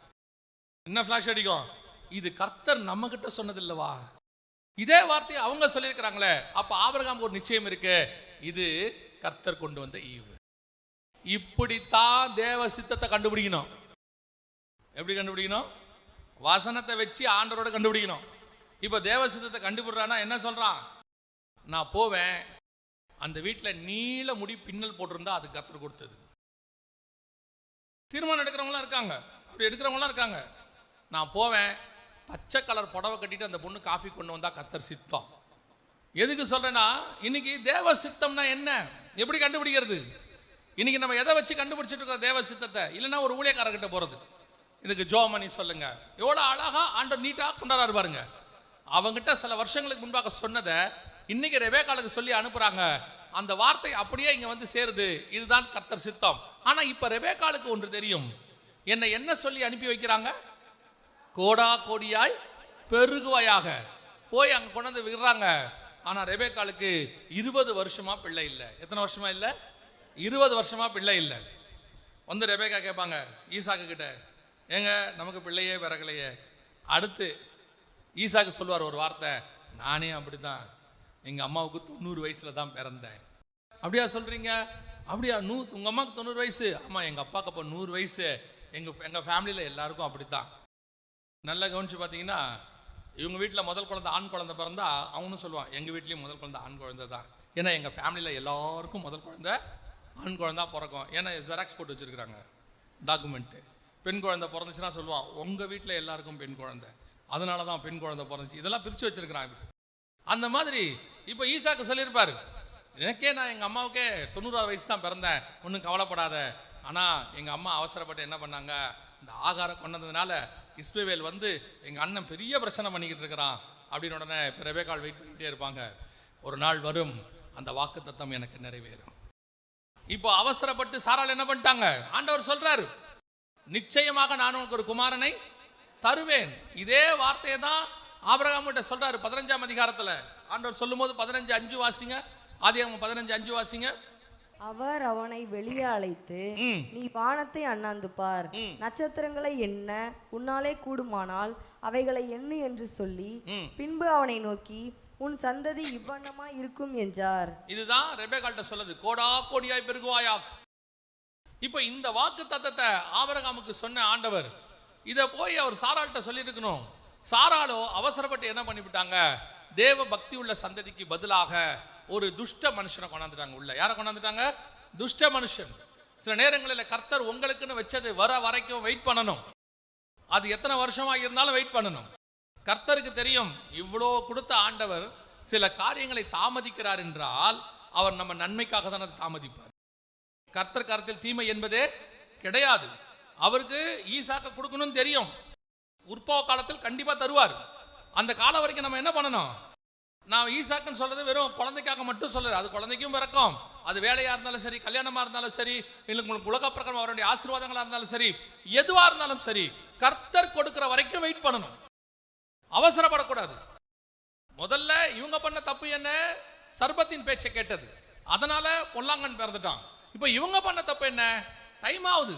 என்ன ஃபிளாஷ் அடிக்கும்? இது கர்த்தர் நம்ம கிட்ட சொன்னதில்லவா, இதே வார்த்தையை அவங்க சொல்லியிருக்கிறாங்களே. அப்ப ஆபிரகாமுக்கு ஒரு நிச்சயம் இருக்கு, இது கர்த்தர் கொண்டு வந்த ஈவு. இப்படித்தான் தேவ சித்தத்தை கண்டுபிடிக்கணும். எப்படி கண்டுபிடிக்கணும்? வசனத்தை வச்சு ஆண்டவரோட கண்டுபிடிக்கணும். இப்ப தேவ சித்தத்தை கண்டுபிடுறான்னா என்ன சொல்றான்? நான் போவேன், அந்த வீட்டில் நீல முடி பின்னல் போட்டிருந்தா அது கர்த்தர் கொடுத்தது. தீர்மானம் எடுக்கிறவங்களாம் இருக்காங்க, அப்படி எடுக்கிறவங்களாம் இருக்காங்க. நான் போவேன், பச்சை கலர் புடவை கட்டிட்டு அந்த பொண்ணு காஃபி கொண்டு வந்தா கர்த்தர் சித்தம். எதுக்கு சொல்றேன்னா, இன்னைக்கு தேவ சித்தம்னா என்ன, எப்படி கண்டுபிடிக்கிறது? இன்னைக்கு நம்ம எதை வச்சு கண்டுபிடிச்சிட்டு இருக்கோம் தேவ சித்தத்தை? இல்லைன்னா ஒரு ஊழியக்காரர்கிட்ட போறது, இதுக்கு ஜோமணி சொல்லுங்க, எவ்வளோ அழகா ஆண்டவர் நீட்டா கொண்டாடாரு பாருங்க. அவங்ககிட்ட சில வருஷங்களுக்கு முன்பாக சொன்னதை இன்னைக்கு ரெபேக்காளுக்கு சொல்லி அனுப்புறாங்க. அந்த வார்த்தை அப்படியே இங்க சேருது, இதுதான் கர்த்தர் சித்தம். ஆனா இப்ப ரெபேக்காளுக்கு ஒன்று தெரியும், என்ன சொல்லி அனுப்பி வைக்கிறாங்க? கோடா கோடியாய் பெருகுவாயாக. போய் அங்க கொண்டு விடுறாங்க. ஆனா ரெபேக்காளுக்கு 20 வருஷமா பிள்ளை இல்லை. எத்தனை வருஷமா இல்லை? 20 வருஷமா பிள்ளை இல்லை. ரெபேக்கா கேட்பாங்க ஈசாக்கு கிட்ட, ஏங்க நமக்கு பிள்ளையே பிறக்கலையே. அடுத்து ஈசாக்கு சொல்லுவார் ஒரு வார்த்தை, நானே அப்படிதான், எங்க அம்மாவுக்கு 90 வயசுல தான் பிறந்தேன். அப்படியா சொல்றீங்க? அப்படியா, உங்க அம்மாவுக்கு 90 வயசு? ஆமா, எங்க அப்பாவுக்கு அப்போ 100 வயசு. எங்க ஃபேமிலியில எல்லாருக்கும் அப்படித்தான். நல்லா கவனிச்சு பார்த்தீங்கன்னா, இவங்க வீட்டில் முதல் குழந்தை ஆண் குழந்தை பிறந்தா அவனும் சொல்லுவான், எங்கள் வீட்லேயும் முதல் குழந்தை ஆண் குழந்தை தான். ஏன்னா எங்கள் ஃபேமிலியில் எல்லாருக்கும் முதல் குழந்தை ஆண் குழந்தை பிறக்கும். ஏன்னா ஜெராக்ஸ் போட்டு வச்சுருக்கிறாங்க டாக்குமெண்ட்டு. பெண் குழந்தை பிறந்துச்சுன்னா சொல்லுவான், உங்கள் வீட்டில் எல்லாருக்கும் பெண் குழந்தை, அதனால தான் பெண் குழந்தை பிறந்துச்சு. இதெல்லாம் பிரித்து வச்சுருக்கிறாங்க. அந்த மாதிரி இப்போ ஈசாக்கு சொல்லியிருப்பார், எனக்கே நான் எங்கள் அம்மாவுக்கே 90 வயசு தான் பிறந்தேன், ஒன்றும் கவலைப்படாத. ஆனால் எங்கள் அம்மா அவசரப்பட்டு என்ன பண்ணாங்க, இந்த ஆகாரம் கொண்டதுனால இஸ்மவேல் எங்கள் அண்ணன் பெரிய பிரச்சனை பண்ணிக்கிட்டு இருக்கிறான் அப்படின்னு உடனே ரெபேக்காள் வெயிட் பண்ணிக்கிட்டே இருப்பாங்க. ஒரு நாள் வரும், அந்த வாக்குத்தத்தம் எனக்கு நிறைவேறும். இப்போ அவசரப்பட்டு சாராள் என்ன பண்ணிட்டாங்க, ஆண்டவர் சொல்றாரு, நிச்சயமாக நான் உனக்கு ஒரு குமாரனை தருவேன். இதே வார்த்தையை தான் ஆபிரகாம் கிட்ட சொல்றாரு 15ஆம் அதிகாரத்துல. ஆண்டவர் சொல்லும் போது 15:5 வாசிங்க. ஆதியாகமம் 15:5 வாசிங்க. அவர் அவனை வெளியே அழைத்து, நீ வானத்தை அண்ணாந்து பார், நட்சத்திரங்களை எண்ண உன்னாலே கூடுமானால் அவைகளை எண்ணு என்று சொல்லி, பின்பு அவனை நோக்கி, உன் சந்ததி இவ்வண்ணமா இருக்கும் என்றார். இதுதான் ரெபேக்காள்கிட்ட சொல்லுது, கோடா கோடியாய் பெருகுவாயா. இப்ப இந்த வாக்கு தத்தத்தை ஆபிரகாமுக்கு சொன்ன ஆண்டவர் இதை போய் அவர் சாராள்கிட்ட சொல்லியிருக்கணும். சாராளோ அவசரப்பட்டு என்ன பண்ணிவிட்டாங்க, தேவ பக்தி உள்ள சந்ததிக்கு பதிலாக ஒரு துஷ்ட மனுஷனை கொண்டாந்துட்டாங்க உள்ள. யாரை கொண்டாந்துட்டாங்க? துஷ்ட மனுஷன். சில நேரங்களில் கர்த்தர் உங்களுக்குன்னு வச்சது வர வரைக்கும் வெயிட் பண்ணணும். அது எத்தனை வருஷமாக இருந்தாலும் வெயிட் பண்ணணும். கர்த்தருக்கு தெரியும், இவ்வளோ கொடுத்த ஆண்டவர் சில காரியங்களை தாமதிக்கிறார் என்றால் அவர் நம்ம நன்மைக்காக தான் அதை தாமதிப்பார். கர்த்தர் கருத்தில் தீமை என்பதே கிடையாது. அவருக்கு ஈசாக்க கொடுக்கணும்னு தெரியும். உற்பவ காலத்தில் கண்டிப்பாக தருவார். அந்த காலம் வரைக்கும் நம்ம என்ன பண்ணணும்? நான் ஈசாக்குன்னு சொல்றது வெறும் குழந்தைக்காக மட்டும் சொல்லுறேன். அது குழந்தைக்கும் பிறக்கும். அது வேலையா இருந்தாலும் சரி, கல்யாணமா இருந்தாலும் சரி, இல்லை உங்களுக்கு உலக பிரகாரம் அவருடைய ஆசீர்வாதங்களா இருந்தாலும் சரி, எதுவா இருந்தாலும் சரி, கர்த்தர் கொடுக்கிற வரைக்கும் வெயிட் பண்ணணும். அவசரப்படக்கூடாது. முதல்ல இவங்க பண்ண தப்பு என்ன? சர்பத்தின் பேச்சை கேட்டது, அதனால பொல்லாங்கன் பிறந்துட்டான். இப்போ இவங்க பண்ண தப்பு என்ன? டைம் ஆகுது.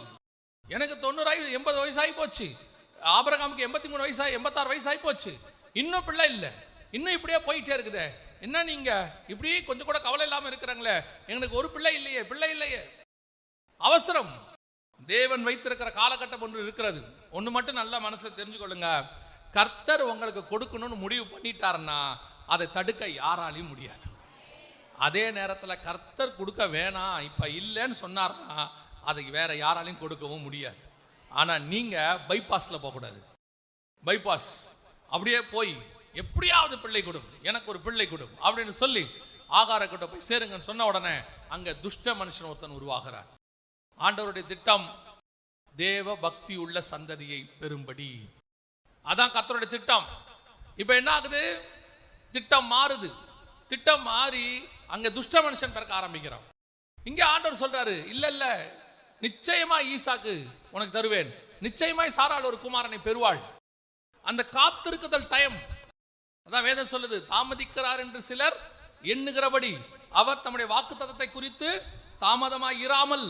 எனக்கு 90 80 வயசாகி போச்சு. ஆபிரகாமுக்கு 83 வயசாகி 86 வயசாகி போச்சு. இன்னும் பிள்ளை இல்லை. இன்னும் இப்படியே போயிட்டே இருக்குது. என்ன நீங்க இப்படி கொஞ்சம் கூட கவலை இல்லாமல் இருக்கிறாங்களே, எங்களுக்கு ஒரு பிள்ளை இல்லையே, பிள்ளை இல்லையே. அவசரம். தேவன் வைத்திருக்கிற காலகட்டம் ஒன்று இருக்கிறது. ஒன்று மட்டும் நல்ல மனசை தெரிஞ்சுக்கொள்ளுங்க, கர்த்தர் உங்களுக்கு கொடுக்கணும்னு முடிவு பண்ணிட்டாருன்னா அதை தடுக்க யாராலையும் முடியாது. அதே நேரத்தில் கர்த்தர் கொடுக்க வேணாம் இப்போ இல்லைன்னு சொன்னார்னா அதை வேற யாராலையும் கொடுக்கவும் முடியாது. ஆனால் நீங்கள் பைபாஸில் போகக்கூடாது. பைபாஸ் அப்படியே போய் எப்படியாவது பிள்ளை கொடும், எனக்கு ஒரு பிள்ளை கொடும் அப்படின்னு சொல்லி ஆகாரக்கிட்ட போய் சேருங்கன்னு சொன்ன உடனே அங்கே துஷ்ட மனுஷன் ஒருத்தன் உருவாகிறார். ஆண்டவருடைய திட்டம் தேவ பக்தி உள்ள சந்ததியை பெறும்படி. அதான் கர்த்தருடைய திட்டம். இப்போ என்ன ஆகுது? திட்டம் மாறுது. திட்டம் மாறி அங்கே துஷ்ட மனுஷன் பிறக்க ஆரம்பிக்கிறான். இங்கே ஆண்டவர் சொல்றாரு, இல்லை இல்லை, நிச்சயமா ஈசாக்கு உனக்கு தருவேன், நிச்சயமாய் சாராள் ஒரு குமாரனை பெறுவாள். அந்த காத்திருக்குதல் டைம். அதான் வேதம் சொல்லுது, தாமதிக்கிறார் என்று சிலர் எண்ணுகிறபடி அவர் தம்முடைய வாக்குத்தத்தத்தை குறித்து தாமதமாய் இராமல்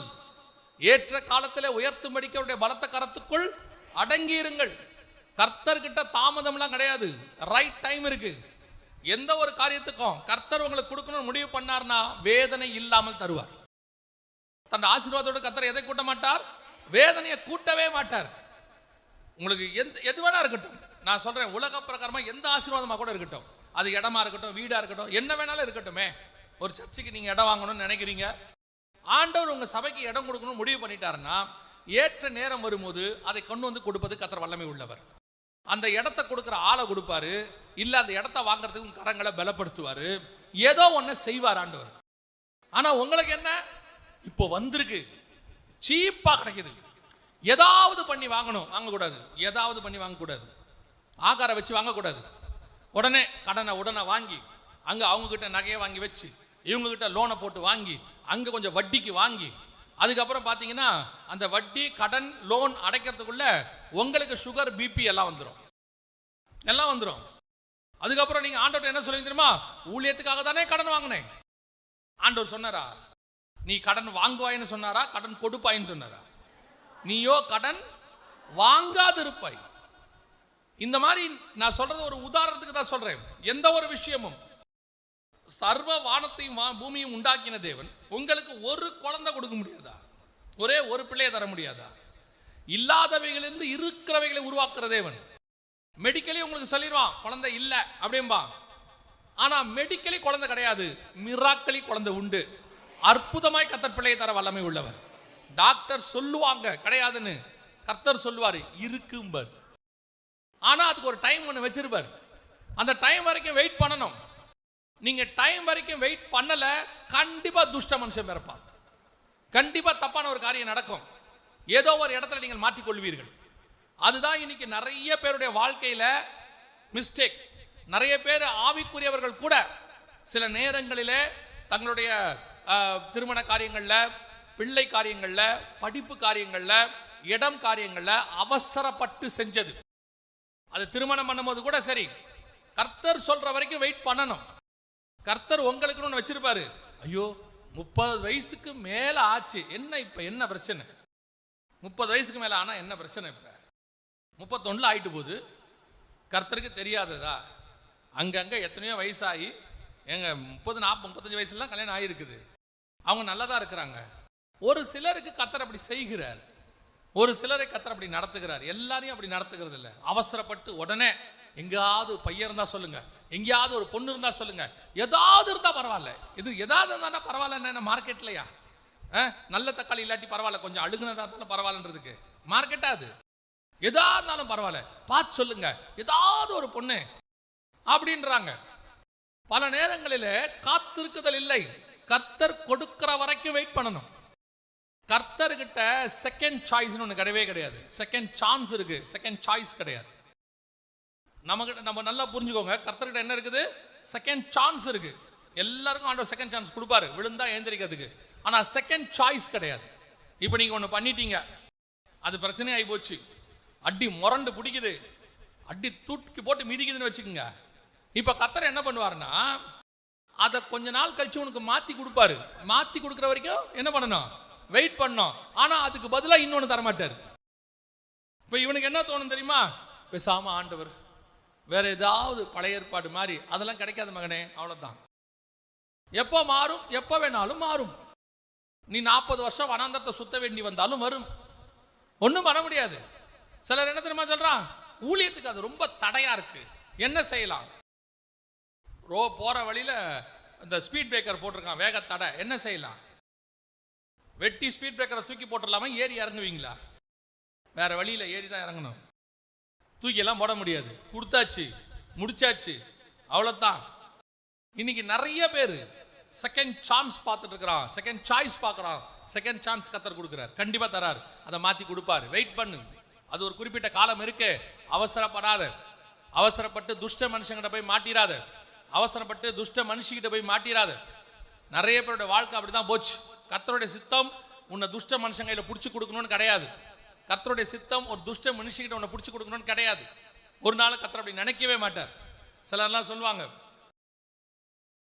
ஏற்ற காலத்திலே உயர்த்தும்படிக்கு அவருடைய பலத்த கரத்துக்குள் அடங்கி இருங்கள். கர்த்தர்கிட்ட தாமதம்லாம் கிடையாது, ரைட் டைம் இருக்கு. எந்த ஒரு காரியத்துக்கும் கர்த்தர் உங்களுக்கு கொடுக்கணும்னு முடிவு பண்ணார்னா வேதனை இல்லாமல் தருவார். தன் ஆசீர்வாதத்தோடு கர்த்தர் எதை கூட்ட மாட்டார்? வேதனையை கூட்டவே மாட்டார். உங்களுக்கு எது வேணா இருக்கட்டும், நான் சொல்றேன், உலக பிரகாரமா எந்த ஆசீர்வாதமா கூட இருக்கட்டும், அது இடமா இருக்கட்டும், வீடா இருக்கட்டும், என்ன வேணாலும் இருக்கட்டுமே. ஒரு சர்ச்சுக்கு நீங்க இடம் வாங்கணும்னு நினைக்கிறீங்க, ஆண்டவர் உங்க சபைக்கு இடம் கொடுக்கணும்னு முடிவு பண்ணிட்டாருன்னா ஏற்ற நேரம் வரும்போது அதை கொண்டு வந்து கொடுப்பது கர்த்தர் வல்லமை உள்ளவர். அந்த இடத்த கொடுக்குற ஆளை கொடுப்பாரு, இல்ல அந்த இடத்த வாங்குறதுக்கு கரங்களை பலப்படுத்துவாரு, ஏதோ ஒன்று செய்வார் ஆண்டவர். ஆனா உங்களுக்கு என்ன, இப்போ வந்திருக்கு, சீப்பா கிடைக்குது, ஏதாவது பண்ணி வாங்கணும், வாங்கக்கூடாது. ஏதாவது பண்ணி வாங்கக்கூடாது, ஆகார வச்சு வாங்கக்கூடாது. உடனே கடனை உடனே வாங்கி அங்கே அவங்கக்கிட்ட நகையை வாங்கி வச்சு இவங்ககிட்ட லோனை போட்டு வாங்கி அங்கே கொஞ்சம் வட்டிக்கு வாங்கி அதுக்கப்புறம் பார்த்தீங்கன்னா அந்த வட்டி கடன் லோன் அடைக்கிறதுக்குள்ள உங்களுக்கு சுகர் பிபி எல்லாம் வந்துடும். அதுக்கப்புறம் நீங்கள் ஆண்டவர் என்ன சொல்லுங்க தெரியுமா? ஊழியத்துக்காக தானே கடன் வாங்கினேன். ஆண்டவர் சொன்னாரா நீ கடன் வாங்குவாயின்னு சொன்னாரா, கடன் கொடுப்பாயின்னு சொன்னாரா? நீயோ கடன் வாங்காது இருப்பாய். இந்த மாதிரி நான் சொல்றது ஒரு உதாரணத்துக்கு தான் சொல்றேன். எந்த ஒரு விஷயமும், சர்வ வானத்தையும் பூமியும் உண்டாக்கின தேவன் உங்களுக்கு ஒரு குழந்தை கொடுக்க முடியாதா? ஒரே ஒரு பிள்ளையை தர முடியாதா? இல்லாதவைகளிலிருந்து இருக்கிறவைகளை உருவாக்குற தேவன். மெடிக்கலி உங்களுக்கு சொல்லிடுவான் குழந்தை இல்லை அப்படின்பா. ஆனா மெடிக்கலி குழந்தை கிடையாது, மிராக்கலி குழந்தை உண்டு. அற்புதமாய் கர்த்தர் பிள்ளையை தர வல்லமை உள்ளவர். டாக்டர் சொல்லுவாங்க கிடையாதுன்னு, கர்த்தர் சொல்லுவாரு இருக்கும்பர். ஆனா அதுக்கு ஒரு டைம் ஒன்று வச்சிருப்பார். அந்த டைம் வரைக்கும் வெயிட் பண்ணணும். நீங்க டைம் வரைக்கும் வெயிட் பண்ணல, கண்டிப்பா துஷ்ட மனுஷன் பிறப்பான். கண்டிப்பா தப்பான ஒரு காரியம் நடக்கும். ஏதோ ஒரு இடத்துல நீங்கள் மாற்றிக்கொள்வீர்கள். அதுதான் இன்னைக்கு நிறைய பேருடைய வாழ்க்கையில மிஸ்டேக். நிறைய பேர் ஆவிக்குரியவர்கள் கூட சில நேரங்களிலே தங்களுடைய திருமண காரியங்கள்ல, பிள்ளை காரியங்கள்ல, படிப்பு காரியங்கள்ல, இடம் காரியங்கள்ல அவசரப்பட்டு செஞ்சது. அது திருமணம் பண்ணும்போது கூட சரி, கர்த்தர் சொல்ற வரைக்கும் வெயிட் பண்ணணும். கர்த்தர் உங்களுக்கு வச்சிருப்பாரு. ஐயோ 30 வயசுக்கு மேல ஆச்சு, என்ன பிரச்சனை? 30 வயசுக்கு மேல ஆனா என்ன பிரச்சனை? இப்ப 31 ஆயிட்டு போகுது. கர்த்தருக்கு தெரியாததா? அங்கங்க எத்தனையோ வயசாகி எங்க 30 40 35 வயசுலாம் கல்யாணம் ஆகிருக்குது. அவங்க நல்லதா இருக்கிறாங்க. ஒரு சிலருக்கு கர்த்தர் அப்படி செய்கிறார், ஒரு சிலரை கர்த்தர் அப்படி நடத்துகிறார். எல்லாரையும் அப்படி நடத்துகிறது இல்லை. அவசரப்பட்டு உடனே எங்கேயாவது பையன் இருந்தால் சொல்லுங்க, எங்கேயாவது ஒரு பொண்ணு இருந்தால் சொல்லுங்க, ஏதாவது இருந்தால் பரவாயில்ல. இது ஏதாவது இருந்தா பரவாயில்ல. என்ன மார்க்கெட்லையா? நல்ல தக்காளி இல்லாட்டி பரவாயில்ல, கொஞ்சம் அழுகுனதா இருந்தாலும் பரவாயில்லன்றதுக்கு மார்க்கெட்டா அது? எதா இருந்தாலும் பரவாயில்ல, பார்த்து சொல்லுங்க, ஏதாவது ஒரு பொண்ணு அப்படின்றாங்க. பல நேரங்களில் காத்திருக்குதல் இல்லை. கர்த்தர் கொடுக்கிற வரைக்கும் வெயிட் பண்ணணும். கர்த்தர்கிட்ட செகண்ட் சாய்ஸ்னு ஒன்று கிடையவே கிடையாது. செகண்ட் சான்ஸ் இருக்கு, செகண்ட் சாய்ஸ் கிடையாது. நம்ம நல்லா புரிஞ்சுக்கோங்க, கர்த்தர்கிட்ட என்ன இருக்குது? செகண்ட் சான்ஸ் இருக்கு. எல்லாருக்கும் ஆண்டவர் செகண்ட் சான்ஸ் கொடுப்பாரு, விழுந்தா எழுந்திரிக்கிறதுக்கு. ஆனால் செகண்ட் சாய்ஸ் கிடையாது. இப்போ நீங்கள் ஒன்று பண்ணிட்டீங்க, அது பிரச்சனை ஆகி போச்சு, அடி முரண்டு பிடிக்குது, அடி தூக்கி போட்டு மிதிக்குதுன்னு வச்சுக்கோங்க. இப்போ கர்த்தர் என்ன பண்ணுவாருன்னா, அதை கொஞ்ச நாள் கழிச்சு உனக்கு மாற்றி கொடுப்பாரு. மாற்றி கொடுக்குற வரைக்கும் என்ன பண்ணணும்? வெயிட் பண்ணோம். ஆனால் அதுக்கு பதிலாக இன்னொன்று தரமாட்டார். இப்போ இவனுக்கு என்ன தோணும் தெரியுமா? பேசாம ஆண்டவர் வேற ஏதாவது பழைய ஏற்பாடு மாதிரி அதெல்லாம் கிடைக்காத மகனே, அவ்வளோதான். எப்போ மாறும்? எப்போ வேணாலும் மாறும். நீ 40 வருஷம் வனாந்தரத்தை சுத்த வேண்டி வந்தாலும் வரும், ஒன்றும் பண்ண முடியாது. சிலர் என்ன தெரியுமா சொல்றான்? ஊழியத்துக்கு அது ரொம்ப தடையா இருக்கு, என்ன செய்யலாம்? போற வழியில இந்த ஸ்பீட் பிரேக்கர் போட்டிருக்கான், வேக தடை, என்ன செய்யலாம்? வெட்டி ஸ்பீட் பிரேக்கரை தூக்கி போட்டுடலாமா? ஏறி இறங்குவீங்களா? வேற வழியில ஏறி தான் இறங்கணும், தூக்கி எல்லாம் போட முடியாது. கொடுத்தாச்சு, முடிச்சாச்சு, அவ்வளோதான். இன்னைக்கு நிறைய பேர் செகண்ட் சான்ஸ் பார்த்துட்டு இருக்கிறான், செகண்ட் சாய்ஸ் பார்க்குறான். செகண்ட் சான்ஸ் கர்த்தர் கொடுக்குறார், கண்டிப்பாக தரார், அதை மாற்றி கொடுப்பார். வெயிட் பண்ணு, அது ஒரு குறிப்பிட்ட காலம் இருக்கு. அவசரப்படாத, அவசரப்பட்டு துஷ்ட மனுஷங்கிட்ட போய் மாட்டிராத, அவசரப்பட்டு துஷ்ட மனுஷிக்கிட்ட போய் மாட்டிராத. நிறைய பேருடைய வாழ்க்கை அப்படிதான் போச்சு. கர்த்தருடைய சித்தம் உன்னை துஷ்ட மனுஷன் கையில் பிடிச்சி கொடுக்கணும்னு கிடையாது. கர்த்தருடைய சித்தம் ஒரு துஷ்ட மனுஷிக்கிட்ட உன்னை பிடிச்சி கொடுக்கணும்னு கிடையாது. ஒரு நாள் கர்த்தர் அப்படி நினைக்கவே மாட்டார். சிலர்லாம் சொல்லுவாங்க,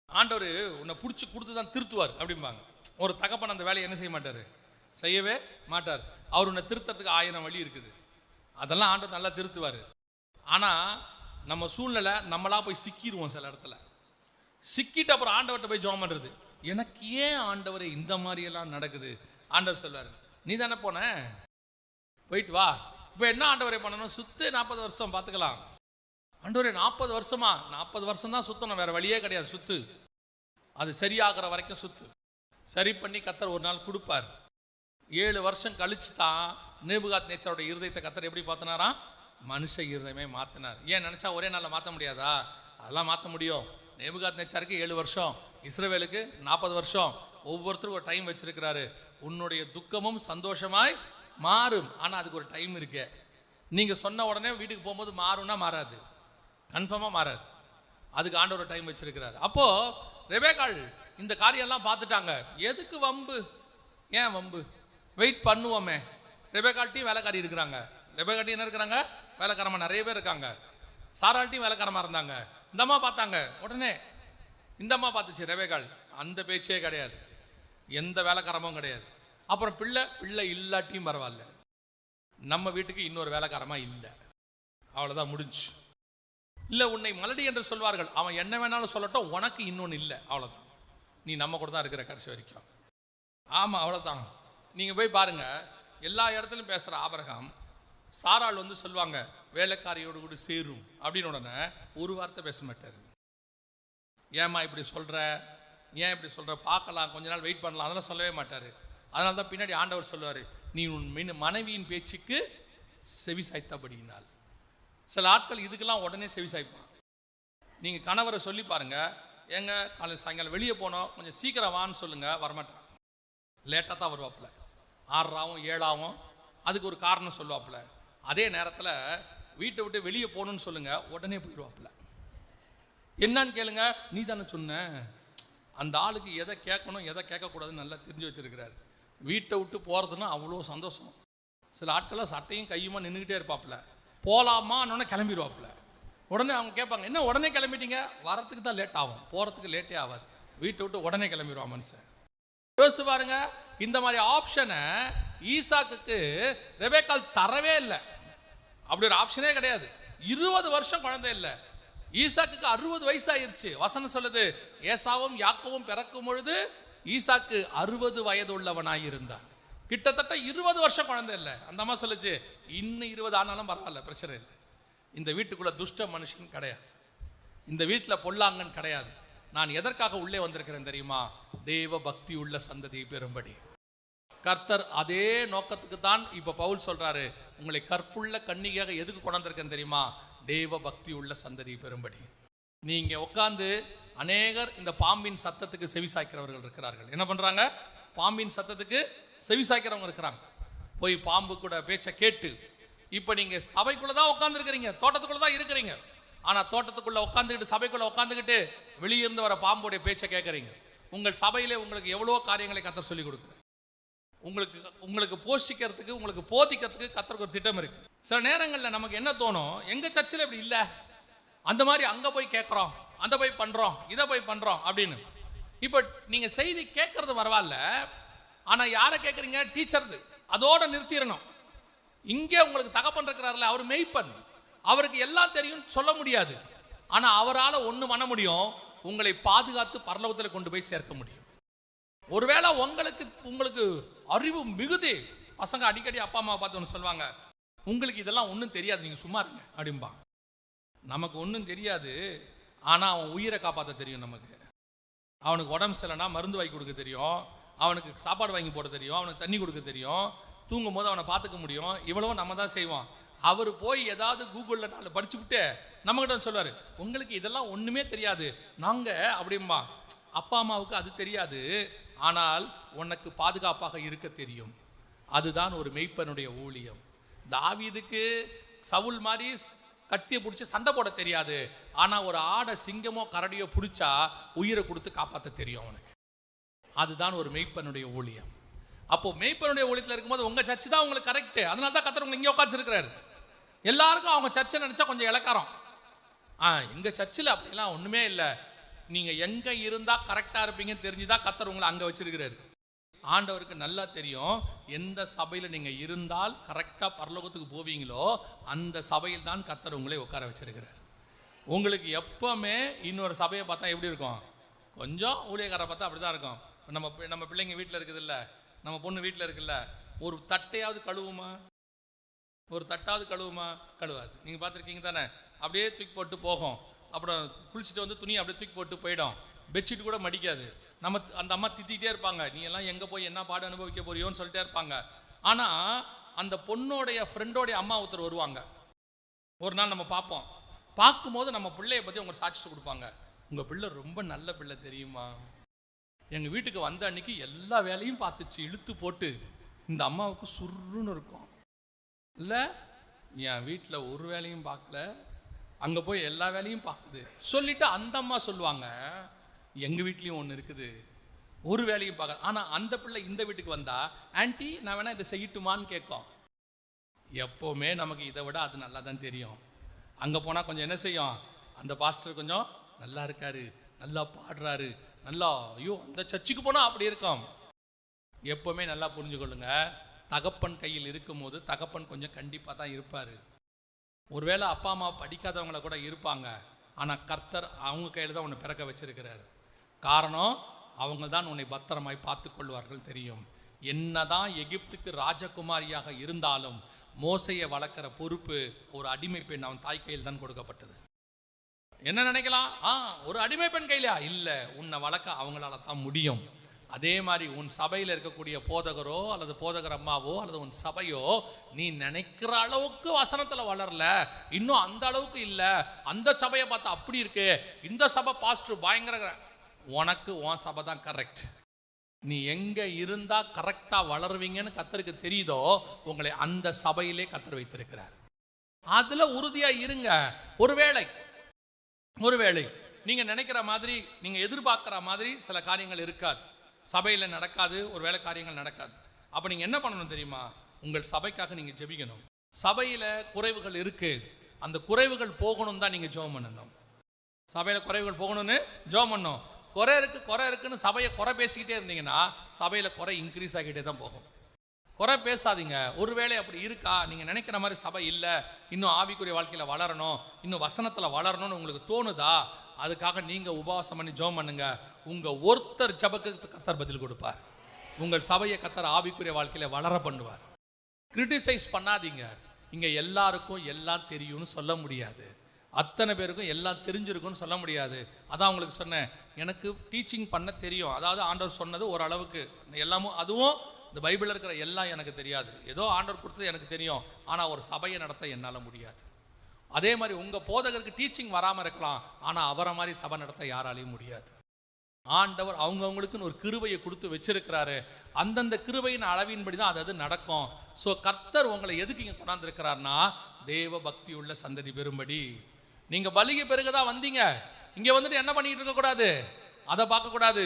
ஆண்டவர் உன்னை பிடிச்சி கொடுத்து தான் திருத்துவார் அப்படிம்பாங்க. ஒரு தகப்பன் அந்த வேலையை என்ன செய்ய மாட்டார்? செய்யவே மாட்டார். அவர் உன்னை திருத்துறதுக்கு 1000 வழி இருக்குது, அதெல்லாம் ஆண்டவர் நல்லா திருத்துவார். ஆனால் நம்ம சூழ்நிலை நம்மளா போய் சிக்கிடுவோம். சில இடத்துல சிக்கிட்டு அப்புறம் ஆண்டவர்கிட்ட போய் ஜெபம் பண்ணுறது, எனக்கு ஏன் ஆண்டவரே இந்த மாதிரியெல்லாம் நடக்குது? ஆண்டவர் சொல்வார், நீ தானே போன, போயிட்டு வா. இப்போ என்ன ஆண்டவரே பண்ணணும்? சுத்து 40 வருஷம் பார்த்துக்கலாம். ஆண்டவரே 40 வருஷமா? 40 வருஷம் தான் சுத்தணும், வேற வழியே கிடையாது. சுத்து, அது சரியாகிற வரைக்கும் சுத்து. சரி பண்ணி கர்த்தர் ஒரு நாள் கொடுப்பார். 7 வருஷம் கழிச்சு தான் நேபுகாத்நேச்சாரோட இருதயத்தை கர்த்தர் எப்படி பார்த்தனாரா? மனுஷ இருதயமே மாற்றினார். ஏன் நினச்சா ஒரே நாளில் மாற்ற முடியாதா? அதெல்லாம் மாற்ற முடியும். நேபுகாத்நேச்சாருக்கு 7 வருஷம், இஸ்ரவேலுக்கு 40 வருஷம். ஒவ்வொருத்தருக்கும் ஒரு டைம் வச்சிருக்கிறாரு. உன்னுடைய துக்கமும் சந்தோஷமாய் மாறும், ஆனால் அதுக்கு ஒரு டைம் இருக்கு. நீங்கள் சொன்ன உடனே வீட்டுக்கு போகும்போது மாறும்னா மாறாது, கன்ஃபார்மாக மாறாது. அதுக்கு ஆண்டவர் ஒரு டைம் வச்சிருக்கிறாரு. அப்போது ரெபேக்காள் இந்த காரியெல்லாம் பார்த்துட்டாங்க. எதுக்கு வம்பு? ஏன் வம்பு? வெயிட் பண்ணுவோமே. ரெபேக்காள்ட்டையும் வேலைக்காரி இருக்கிறாங்க. ரெபேக்காள்ட்டையும் என்ன இருக்கிறாங்க? வேலைக்காரமாக நிறைய பேர் இருக்காங்க. சாராள்ட்டையும் வேலைக்காரமாக இருந்தாங்க. இந்த அம்மா பார்த்தாங்க, உடனே இந்த அம்மா பார்த்துச்சு. ரெபேக்காள் அந்த பேச்சே கிடையாது, எந்த வேலைக்காரமும் கிடையாது. அப்புறம் பிள்ளை இல்லாட்டியும் பரவாயில்ல, நம்ம வீட்டுக்கு இன்னொரு வேலைக்காரமாக இல்லை, அவ்வளோதான், முடிஞ்சு. இல்லை உன்னை மலடி என்று சொல்வார்கள், அவன் என்ன வேணாலும் சொல்லட்டும், உனக்கு இன்னொன்று இல்லை, அவ்வளோதான், நீ நம்ம கூட தான் இருக்கிற கடைசி வரைக்கும். ஆமாம், அவ்வளோதான். நீங்கள் போய் பாருங்கள், எல்லா இடத்துலையும் பேசுகிற ஆபிரகாம், சாராள் வந்து சொல்லுவாங்க வேலைக்காரியோடு கூட சேரும் அப்படின்னு, உடனே ஒரு வார்த்தை பேச மாட்டார். ஏம்மா இப்படி சொல்கிற, ஏன் இப்படி சொல்கிற, பார்க்கலாம், கொஞ்ச நாள் வெயிட் பண்ணலாம், அதெல்லாம் சொல்லவே மாட்டார். அதனால தான் பின்னாடி ஆண்டவர் சொல்லுவார், நீ உன் மனைவியின் பேச்சுக்கு செவி சாய்த்தபடியினால். சில ஆட்கள் இதுக்கெல்லாம் உடனே செவி சாய்ப்பான். நீங்கள் கணவரை சொல்லி பாருங்கள், ஏங்க காலையில் சாயங்காலம் வெளியே போனோம், கொஞ்சம் சீக்கிரம் வான்னு சொல்லுங்கள், வரமாட்டான். லேட்டாக தான் வருவாப்பில், 6 ஆகும் 7 ஆகும், அதுக்கு ஒரு காரணம் சொல்லுவாப்பில். அதே நேரத்தில் வீட்டை விட்டு வெளியே போகணுன்னு சொல்லுங்கள், உடனே போயிடுவாப்பில். என்னன்னு கேளுங்க, நீ தானே சொன்ன. அந்த ஆளுக்கு எதை கேட்கணும் எதை கேட்கக்கூடாதுன்னு நல்லா தெரிஞ்சு வச்சிருக்கிறாரு. வீட்டை விட்டு போகிறதுன்னா அவ்வளோ சந்தோஷம். சில ஆட்கள்லாம் சட்டையும் கையுமா நின்றுக்கிட்டே இருப்பாப்புல, போகலாமான்னு கிளம்பிடுவாப்புல. உடனே அவங்க கேட்பாங்க, என்ன உடனே கிளம்பிட்டீங்க? வரத்துக்கு தான் லேட் ஆகும், போகிறதுக்கு லேட்டே ஆகாது. வீட்டை விட்டு உடனே கிளம்பிடுவான் மனுஷன். யோசிச்சு பாருங்க, இந்த மாதிரி ஆப்ஷனை ஈசாக்குக்கு ரெபேக்காள் தரவே இல்லை. அப்படி ஒரு ஆப்ஷனே கிடையாது. 20 வருஷம் குழந்தை இல்லை. ஈசாக்கு 60 வயசாயிருச்சு. வசனம் சொல்லுது, ஏசாவும் யாக்கோவும் பிறக்கும் பொழுது ஈசாக்கு 60 வயது உள்ளவனாயிருந்தான். கிட்டத்தட்ட 20 வருஷம் குழந்தை இல்லை. அந்த அம்மா சொல்லுச்சு, இன்னும் 20 ஆனாலும் பரவாயில்ல, பிரச்சனை இல்லை. இந்த வீட்டுக்குள்ள துஷ்ட மனுஷன் கிடையாது, இந்த வீட்டில் பொல்லாங்கன் கிடையாது. நான் எதற்காக உள்ளே வந்திருக்கிறேன் தெரியுமா? தேவ பக்தி உள்ள சந்ததியை பெறும்படி. கர்த்தர் அதே நோக்கத்துக்கு தான் இப்போ பவுல் சொல்றாரு, உங்களை கற்புள்ள கன்னிகையாக எதுக்கு கொண்டிருக்கேன் தெரியுமா? தேவ பக்தி உள்ள சந்ததியை பெறும்படி. நீங்க உட்காந்து அநேகர் இந்த பாம்பின் சத்தத்துக்கு செவி சாய்க்கிறவர்கள் இருக்கிறார்கள். என்ன பண்றாங்க? பாம்பின் சத்தத்துக்கு செவி சாய்க்கிறவங்க இருக்கிறாங்க. போய் பாம்பு கூட பேச்சை கேட்டு, இப்போ நீங்க சபைக்குள்ள தான் உட்கார்ந்து இருக்கிறீங்க, தோட்டத்துக்குள்ள தான் இருக்கிறீங்க. ஆனா தோட்டத்துக்குள்ள உட்காந்துக்கிட்டு, சபைக்குள்ள உட்காந்துக்கிட்டு வெளியிருந்து வர பாம்புடைய பேச்சை கேட்கறீங்க. உங்கள் சபையிலே உங்களுக்கு எவ்வளவோ காரியங்களை கர்த்தர் சொல்லி கொடுக்குறார். உங்களுக்கு போஷிக்கிறதுக்கு, உங்களுக்கு போதிக்கிறதுக்கு கர்த்தருக்கு ஒரு திட்டம் இருக்கு. சில நேரங்களில் நமக்கு என்ன தோணும், எங்க சர்ச்சில் இப்படி இல்லை, அந்த மாதிரி அங்கே போய் கேட்குறோம், அந்த போய் பண்ணுறோம், இதை போய் பண்ணுறோம் அப்படின்னு. இப்போ நீங்கள் செய்தி கேட்கறது பரவாயில்ல, ஆனால் யாரை கேட்குறீங்க? டீச்சர்து. அதோட நிறுத்திடணும். இங்கே உங்களுக்கு தகப்பன் இருக்கிறார்ல, அவர் மெய்ப்பன், அவருக்கு எல்லாம் தெரியும் சொல்ல முடியாது. ஆனால் அவரால் ஒன்று பண்ண முடியும், உங்களை பாதுகாத்து பரலோகத்தில் கொண்டு போய் சேர்க்க முடியும். ஒருவேளை உங்களுக்கு அறிவு மிகுதி. பசங்க அடிக்கடி அப்பா அம்மாவை பார்த்து ஒன்று சொல்லுவாங்க, உங்களுக்கு இதெல்லாம் ஒன்றும் தெரியாது, நீங்கள் சும்மா இருங்க அப்படின்பா. நமக்கு ஒன்றும் தெரியாது, ஆனால் அவன் உயிரை காப்பாற்ற தெரியும். நமக்கு அவனுக்கு உடம்பு சரியில்லைனா மருந்து வாங்கி கொடுக்க தெரியும், அவனுக்கு சாப்பாடு வாங்கி போட தெரியும், அவனுக்கு தண்ணி கொடுக்க தெரியும், தூங்கும் போது அவனை பார்த்துக்க முடியும். இவ்வளவும் நம்ம தான் செய்வோம். அவர் போய் ஏதாவது கூகுளில் நாலு படிச்சு விட்டு நம்மகிட்ட சொல்லுவார், உங்களுக்கு இதெல்லாம் ஒன்றுமே தெரியாது நாங்கள் அப்படிம்பா. அப்பா அம்மாவுக்கு அது தெரியாது, ஆனால் உனக்கு பாதுகாப்பாக இருக்க தெரியும். அதுதான் ஒரு மெய்ப்பனுடைய ஊழியம். தாவீதுக்கு சவுல் மாதிரி கத்தியை பிடிச்சி சண்டை போட தெரியாது, ஆனால் ஒரு ஆடை சிங்கமோ கரடியோ பிடிச்சா உயிரை கொடுத்து காப்பாற்ற தெரியும் அவனுக்கு. அதுதான் ஒரு மெய்ப்பனுடைய ஊழியம். அப்போ மெய்ப்பனுடைய ஊழியத்தில் இருக்கும்போது உங்கள் சர்ச்சு தான் உங்களுக்கு கரெக்டு. அதனால தான் கர்த்தர் உங்களை இங்கே உட்காந்துருக்கிறாரு. எல்லாருக்கும் அவங்க சர்ச்சை நினச்சா கொஞ்சம் இலக்காரம். எங்கள் சர்ச்சில் அப்படிலாம் ஒன்றுமே இல்லை, நீங்கள் எங்கே இருந்தால் கரெக்டாக இருப்பீங்கன்னு தெரிஞ்சுதான் கர்த்தர் உங்களை அங்கே வச்சிருக்கிறாரு. ஆண்டவருக்கு நல்லா தெரியும், எந்த சபையில் நீங்கள் இருந்தால் கரெக்டாக பரலோகத்துக்கு போவீங்களோ அந்த சபையில் தான் கர்த்தர் உங்களை உட்கார வச்சிருக்கிறார். உங்களுக்கு எப்போவுமே இன்னொரு சபையை பார்த்தா எப்படி இருக்கும்? கொஞ்சம் ஊழியக்காரரை பார்த்தா அப்படி தான் இருக்கும். நம்ம பிள்ளைங்க வீட்டில் இருக்குது இல்லை, நம்ம பொண்ணு வீட்டில் இருக்குல்ல, ஒரு தட்டையாவது கழுவுமா? ஒரு தட்டாவது கழுவுமா? கழுவாது. நீங்கள் பார்த்துருக்கீங்க தானே? அப்படியே தூக்கி போட்டு போகும். அப்புறம் குளிச்சுட்டு வந்து துணியை அப்படியே தூக்கி போட்டு போயிடும். பெட்ஷீட் கூட மடிக்காது. அந்த அம்மா திட்டிகிட்டே இருப்பாங்க, நீ எல்லாம் எங்கே போய் என்ன பாடு அனுபவிக்க போறியோன்னு சொல்லிட்டே இருப்பாங்க. ஆனால் அந்த பொண்ணோடைய ஃப்ரெண்டோடைய அம்மா ஒருத்தர் வருவாங்க. ஒரு நாள் நம்ம பார்ப்போம். பார்க்கும்போது நம்ம பிள்ளையை பற்றி அவங்க சாட்சி கொடுப்பாங்க, உங்கள் பிள்ளை ரொம்ப நல்ல பிள்ளை தெரியுமா, எங்கள் வீட்டுக்கு வந்த அன்னைக்கு எல்லா வேலையும் பார்த்துச்சு, இழுத்து போட்டு. இந்த அம்மாவுக்கு சுருன்னு இருக்கும் இல்லை, என் வீட்டில் ஒரு வேலையும் பார்க்கல, அங்கே போய் எல்லா வேலையும் பார்க்குது சொல்லிவிட்டு அந்த அம்மா சொல்லுவாங்க, எங்கள் வீட்லேயும் ஒன்று இருக்குது, ஒரு வேலையும் பார்க்க. ஆனால் அந்த பிள்ளை இந்த வீட்டுக்கு வந்தா, ஆன்ட்டி நான் வேணா இதை செய்யட்டுமான்னு கேட்கும். எப்போவுமே நமக்கு இதை விட அது நல்லா தான் தெரியும். அங்கே போனால் கொஞ்சம் என்ன செய்யும், அந்த பாஸ்டர் கொஞ்சம் நல்லா இருக்காரு, நல்லா பாடுறாரு, நல்லா, ஐயோ அந்த சர்ச்சுக்கு போனால் அப்படி இருக்கும். எப்போவுமே நல்லா புரிஞ்சுக்கொள்ளுங்க, தகப்பன் கையில் இருக்கும்போது தகப்பன் கொஞ்சம் கண்டிப்பாக தான் இருப்பார். ஒருவேளை அப்பா அம்மா படிக்காதவங்கள கூட இருப்பாங்க, ஆனால் கர்த்தர் அவங்க கையில் தான் உன்னை பிறக்க வச்சிருக்கிறார். காரணம், அவங்க தான் உன்னை பத்திரமாய் பார்த்து கொள்வார்கள் தெரியும். என்னதான் எகிப்துக்கு ராஜகுமாரியாக இருந்தாலும் மோசையை வளர்க்குற பொறுப்பு ஒரு அடிமை பெண் அவன் தாய் கையில் தான் கொடுக்கப்பட்டது. என்ன நினைக்கலாம், ஒரு அடிமை பெண் கையிலா? இல்லை, உன்னை வளர்க்க அவங்களால தான் முடியும். அதே மாதிரி உன் சபையில் இருக்கக்கூடிய போதகரோ அல்லது போதகர் அம்மாவோ அல்லது உன் சபையோ நீ நினைக்கிற அளவுக்கு வசனத்தில் வளரல, இன்னும் அந்த அளவுக்கு இல்லை, அந்த சபையை பார்த்தா அப்படி இருக்கு, இந்த சபை பாஸ்டர் பயங்கர, உனக்கு உன் சபை தான் கரெக்ட். நீ எங்கே இருந்தால் கரெக்டாக வளருவீங்கன்னு கர்த்தருக்கு தெரியுதோ, உங்களை அந்த சபையிலே கர்த்தர் வைத்திருக்கிறார். அதில் உறுதியாக இருங்க. ஒருவேளை நீங்கள் நினைக்கிற மாதிரி, நீங்கள் எதிர்பார்க்குற மாதிரி சில காரியங்கள் இருக்காது, சபையில் நடக்காது, ஒரு வேளை காரியங்கள் நடக்காது. அப்போ நீங்கள் என்ன பண்ணணும் தெரியுமா? உங்கள் சபைக்காக நீங்கள் ஜெபிக்கணும். சபையில் குறைவுகள் இருக்குது, அந்த குறைவுகள் போகணும் தான் நீங்கள் ஜெபம் பண்ணணும். சபையில் குறைவுகள் போகணும்னு ஜெபம் பண்ணணும். குறை இருக்குன்னு சபையை குறை பேசிக்கிட்டே இருந்தீங்கன்னா சபையில் குறை இன்க்ரீஸ் ஆகிட்டே தான் போகும். குறை பேசாதீங்க. ஒருவேளை அப்படி இருக்கா, நீங்கள் நினைக்கிற மாதிரி சபை இல்லை, இன்னும் ஆவிக்குரிய வாழ்க்கையில் வளரணும், இன்னும் வசனத்தில் வளரணும்னு உங்களுக்கு தோணுதா, அதுக்காக நீங்கள் உபவாசம் பண்ணி ஜெபம் பண்ணுங்க. உங்கள் ஒருத்தர் ஜெபத்துக்கு கர்த்தர் பதில் கொடுப்பார். உங்கள் சபையை கர்த்தர் ஆவிக்குரிய வாழ்க்கையில் வளர பண்ணுவார். கிரிட்டிசைஸ் பண்ணாதீங்க. இங்கே எல்லாருக்கும் எல்லாம் தெரியும்னு சொல்ல முடியாது, அத்தனை பேருக்கும் எல்லாம் தெரிஞ்சிருக்கும்னு சொல்ல முடியாது. அதான் உங்களுக்கு சொன்னேன், எனக்கு டீச்சிங் பண்ண தெரியும், அதாவது ஆண்டவர் சொன்னது ஓரளவுக்கு எல்லாமும், அதுவும் இந்த பைபிளில் இருக்கிற எல்லாம் எனக்கு தெரியாது, ஏதோ ஆண்டவர் கொடுத்தது எனக்கு தெரியும். ஆனால் ஒரு சபையை நடத்த என்னால் முடியாது. அதே மாதிரி உங்கள் போதகருக்கு டீச்சிங் வராமல் இருக்கலாம், ஆனால் அவரை மாதிரி சபை நடத்த யாராலையும் முடியாது. ஆண்டவர் அவங்கவுங்களுக்குன்னு ஒரு கிருபையை கொடுத்து வச்சிருக்கிறாரு. அந்தந்த கிருபையின் அளவின்படி தான் அது நடக்கும். ஸோ கர்த்தர் உங்களை எதுக்கு இங்கே கொண்டாந்துருக்கிறார்னா, தேவ பக்தி உள்ள சந்ததி பெறும்படி. நீங்கள் பலிகை பெருகதான் வந்தீங்க, இங்கே வந்துட்டு என்ன பண்ணிட்டு இருக்கக்கூடாது, அதை பார்க்கக்கூடாது,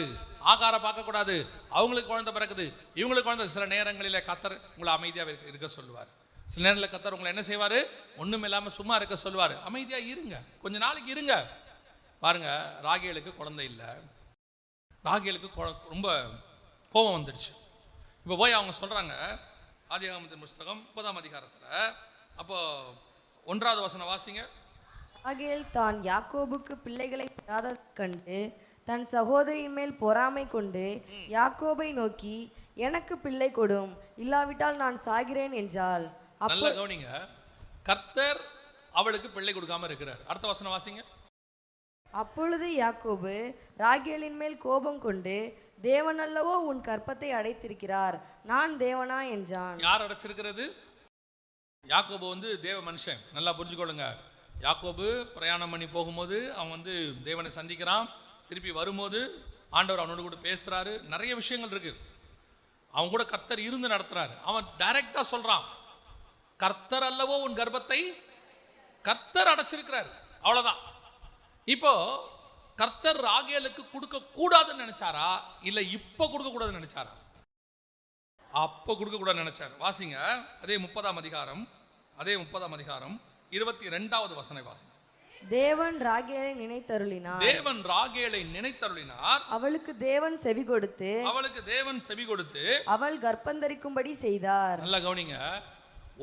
ஆகாரம் பார்க்கக்கூடாது. அவங்களுக்கு குழந்தை பிறக்குது, இவங்களுக்கு குழந்தை. சில நேரங்களில் கர்த்தர் உங்களை அமைதியாக இருக்க சொல்லுவார். சில நேரங்களில் கர்த்தர் உங்களை என்ன செய்வார், ஒன்றும் இல்லாமல் சும்மா இருக்க சொல்லுவார். அமைதியாக இருங்க, கொஞ்ச நாளைக்கு இருங்க. பாருங்க, ராகேலுக்கு குழந்தை இல்லை, ராகேலுக்கு ரொம்ப கோபம் வந்துடுச்சு. இப்போ போய் அவங்க சொல்கிறாங்க, ஆதியாகமத்தின் புஸ்தகம் 30ஆம் அதிகாரத்தில், அப்போ 1வது வசனம் வாசிங்க. ராகேல் தான் யாக்கோபுக்கு பிள்ளைகளை பெறாததைக் கண்டு தன் சகோதரியின் மேல் பொறாமை கொண்டு யாக்கோபை நோக்கி, எனக்கு பிள்ளை கொடும், இல்லாவிட்டால் நான் சாகிறேன் என்றாள். நல்ல கவனிங்க, கர்த்தர் அவளுக்கு பிள்ளை கொடுக்காம இருக்கிறார். அடுத்த வசனம் வாசிங்க. அப்பொழுது யாக்கோபு ராகேலின் மேல் கோபம் கொண்டு, தேவன் அல்லவோ உன் கற்பத்தை அடைத்திருக்கிறார், நான் தேவனா என்றான். யார் அடைச்சிருக்கிறது? யாக்கோபு தேவ மனுஷன். நல்லா புரிஞ்சுக்கொள்ளுங்க. யாக்கோபு பிரயாணம் பண்ணி போகும்போது அவன் தேவனை சந்திக்கிறான். திருப்பி வரும்போது ஆண்டவர் அவனோடு கூட பேசுறாரு. நிறைய விஷயங்கள் இருக்கு. அவன் கூட கர்த்தர் இருந்து நடத்துறாரு. அவன் டைரக்டா சொல்றான், கர்த்தர் அல்லவோ உன் கர்ப்பத்தை கர்த்தர் அடைச்சிருக்கிறார். அவ்வளவுதான். இப்போ கர்த்தர் ராகேலுக்கு கொடுக்க கூடாதுன்னு நினைச்சாரா, இல்ல இப்ப கொடுக்க கூடாதுன்னு நினைச்சாரா? அப்ப கொடுக்க கூடாதுன்னு நினைச்சாரு. வாசிங்க, அதே 30ஆம் அதிகாரம் 22வது வசனம் வாசிங்க. தேவன் ராகேலை நினைத்தருளினார். தேவன் ராகேலை நினைத்தருளினார். அவளுக்கு தேவன் செவி கொடுத்து அவள் கர்ப்பந்தரிக்கும்படி செய்தார். நல்லா கவனிங்க,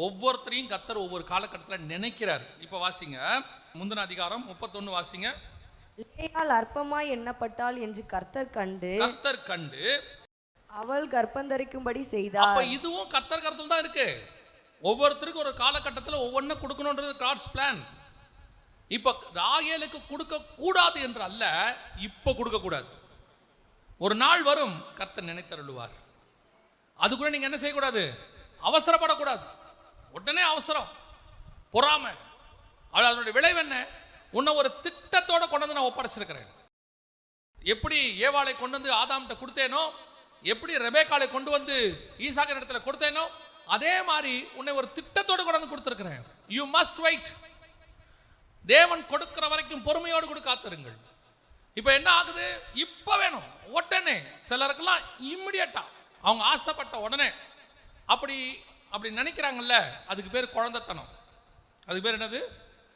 ஒவ்வொருத்தரையும் கர்த்தர் ஒவ்வொரு காலகட்டத்தில் நினைக்கிறார். இப்ப வாசிங்க, முந்தின அதிகாரம் 31 வாசிங்க. லேயாள் அற்பமாய் எண்ணப்பட்டாள் என்று கர்த்தர் கண்டு அவள் கர்ப்பந்தரிக்கும்படி செய்தார். அப்ப இதுவும் கர்த்தர் கருத்தில் தான் இருக்கு. ஒவ்வொருத்தருக்கும் ஒரு காலகட்டத்தில் ஒவ்வொன்னு கொடுக்கணும்ன்றது காட்ஸ் பிளான். இப்ப ராகேலுக்கு கொடுக்க கூடாது என்று அல்ல, இப்ப கொடுக்க கூடாது. ஒரு நாள் வரும், கர்த்தர் நினைத்தருளுவார். அது கூட நீங்க என்ன செய்யக்கூடாது, அவசரப்படக்கூடாது. உடனே அவசரம், பொறாமை. அதனுடைய விளைவு என்ன? உன்னை ஒரு திட்டத்தோட கொண்டு வந்து நான் ஒப்படைச்சிருக்கிறேன். எப்படி ஏவாளை கொண்டு வந்து ஆதாம்கிட்ட கொடுத்தேனோ, எப்படி ரெபேக்காளை கொண்டு வந்து ஈசாக்கின் இடத்துல கொடுத்தேனோ, அதே மாதிரி உன்னை ஒரு திட்டத்தோடு கொண்டு வந்து கொடுத்திருக்கிறேன். You must wait. தேவன் கொடுக்கிற வரைக்கும் பொறுமையோடு கூட காத்திருங்கள். இப்போ என்ன ஆகுது, இப்போ வேணும் உடனே. சிலருக்கெல்லாம் இம்மிடியட்டா, அவங்க ஆசைப்பட்ட உடனே அப்படி நினைக்கிறாங்கல்ல, அதுக்கு பேர் குழந்தைத்தனம். அதுக்கு பேர் என்னது?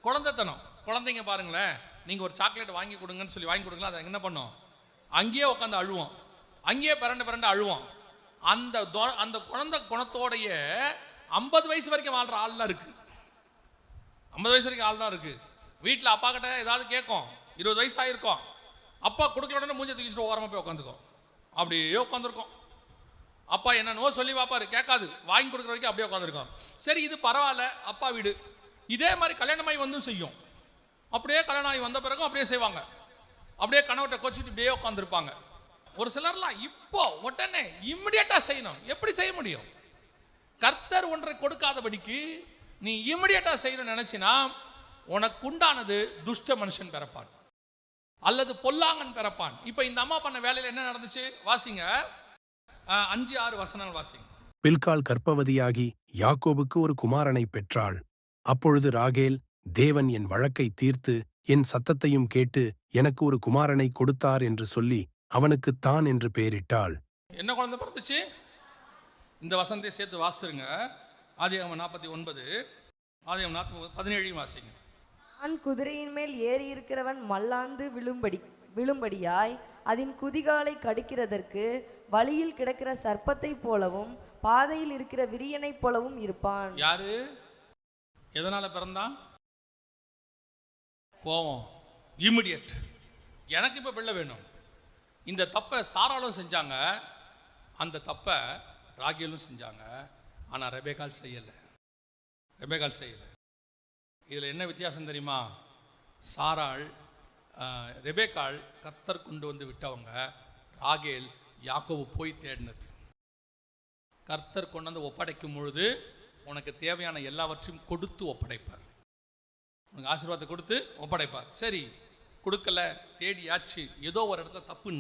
குழந்தைத்தனம். குழந்தைங்க பாருங்களேன், நீங்கள் ஒரு சாக்லேட் வாங்கி கொடுங்கன்னு சொல்லி வாங்கி கொடுக்கலாம், அதை என்ன பண்ணும், அங்கேயே உட்காந்து அழுவோம், அங்கேயே பிறண்டு அழுவோம். அந்த குழந்தை குணத்தோடைய 50 வயசு வரைக்கும் வாழ்கிற ஆள்லாம் இருக்கு. 50 வயசு வரைக்கும் ஆள் தான் இருக்கு. வீட்டில் அப்பா கிட்ட ஏதாவது கேட்கும், 20 வயசு ஆகிருக்கும், அப்பா கொடுக்க உடனே மூஞ்சை தூக்கிட்டு ஓரமாக போய் உட்காந்துக்கும், அப்படியே உட்காந்துருக்கும். அப்பா என்னன்னோ சொல்லி பார்ப்பாரு, கேட்காது, வாங்கி கொடுக்குற வரைக்கும் அப்படியே உட்காந்துருக்கோம். சரி, இது பரவாயில்ல, அப்பா வீடு. இதே மாதிரி கல்யாணமாகி வந்தும் செய்யும். அப்படியே கல்யாணம் ஆகி வந்த பிறகும் அப்படியே செய்வாங்க. அப்படியே கணவர்கிட்ட கோச்சிட்டு இப்படியே உட்காந்துருப்பாங்க. ஒரு சிலர்லாம் இப்போ உடனே இம்மிடியட்டா செய்யணும். எப்படி செய்ய முடியும்? கர்த்தர் ஒன்றை கொடுக்காதபடிக்கு நீ இம்மிடியட்டா செய்யணும்னு நினைச்சினா, உனக்கு உண்டானது துஷ்ட மனுஷன் பிறப்பான் அல்லது பொல்லாங்கன் பிறப்பான். இப்போ இந்த அம்மா பண்ண வேலையில் என்ன நடந்துச்சு வாசிங்க, 5-6 வசனங்கள் வாசிங்க. பில்காள் கர்ப்பவதியாகி யாக்கோபுக்கு ஒரு குமாரனை பெற்றாள். அப்பொழுது ராகேல், தேவன் என் வழக்கை தீர்த்து என் சத்தத்தையும் கேட்டு எனக்கு ஒரு குமாரனை கொடுத்தார் என்று சொல்லி அவனுக்கு தான் என்று பெயரிட்டாள். என்ன குழந்தை பிறந்துச்சு? இந்த வசனத்தை சேர்த்து வாசித்துருங்க. ஆதியாகமம் 49, ஆதியாகமம் 17 வாசிங்க. நான் குதிரையின் மேல் ஏறி இருக்கிறவன் மல்லாந்து விழும்படியாய் அதன் குதிகாலை கடிக்கிறதற்கு வழியில் கிடக்கிற சர்ப்பத்தை போலவும் பாதையில் இருக்கிற விரியனை போலவும் இருப்பான். யாரு? எதனால பிறந்தான்? கோவம், இமிடியட். எனக்கு இப்ப பிள்ளை வேணும். இந்த தப்பை சாராலும் செஞ்சாங்க, அந்த தப்பை ராகேலும் செஞ்சாங்க. ஆனால் ரெபேக்காள் செய்யலை. ரெபேக்காள் செய்யலை. இதில் என்ன வித்தியாசம் தெரியுமா? சாராள் ரெபேக்காள் கர்த்தர் கொண்டு வந்து விட்டவங்க, ராகேல் யாக்கோபு போய் தேடினது. கர்த்தர் கொண்டு வந்து ஒப்படைக்கும் பொழுது உனக்கு தேவையான எல்லாவற்றையும் கொடுத்து ஒப்படைப்பார். உனக்கு ஆசீர்வாதத்தை கொடுத்து ஒப்படைப்பார். சரி, கொடுக்கல, தேடியாச்சு, ஏதோ ஒரு இடத்துல தப்பு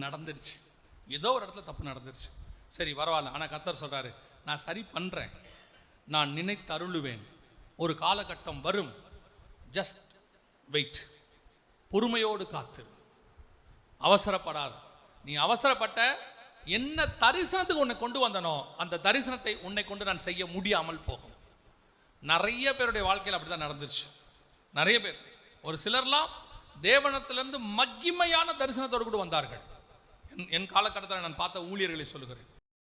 நடந்துருச்சு, சரி பரவாயில்ல. ஆனால் கர்த்தர் சொல்கிறாரு, நான் சரி பண்ணுறேன், நான் நினைத்து அருளுவேன், ஒரு காலகட்டம் வரும், ஜஸ்ட் வெயிட், பொறுமையோடு காத்து, அவசரப்படாத. நீ அவசரப்பட்ட, என்ன தரிசனத்துக்கு உன்னை கொண்டு வந்தனோ அந்த தரிசனத்தை உன்னை கொண்டு நான் செய்ய முடியாமல் போகும். நிறைய பேருடைய வாழ்க்கையில் அப்படி தான் நடந்துருச்சு. நிறைய பேர், ஒரு சிலர்லாம் தேவனத்திலிருந்து மகிமையான தரிசனத்தோடு கூட வந்தார்கள். என் காலகட்டத்தில் நான் பார்த்த ஊழியர்களை சொல்லுகிறேன்,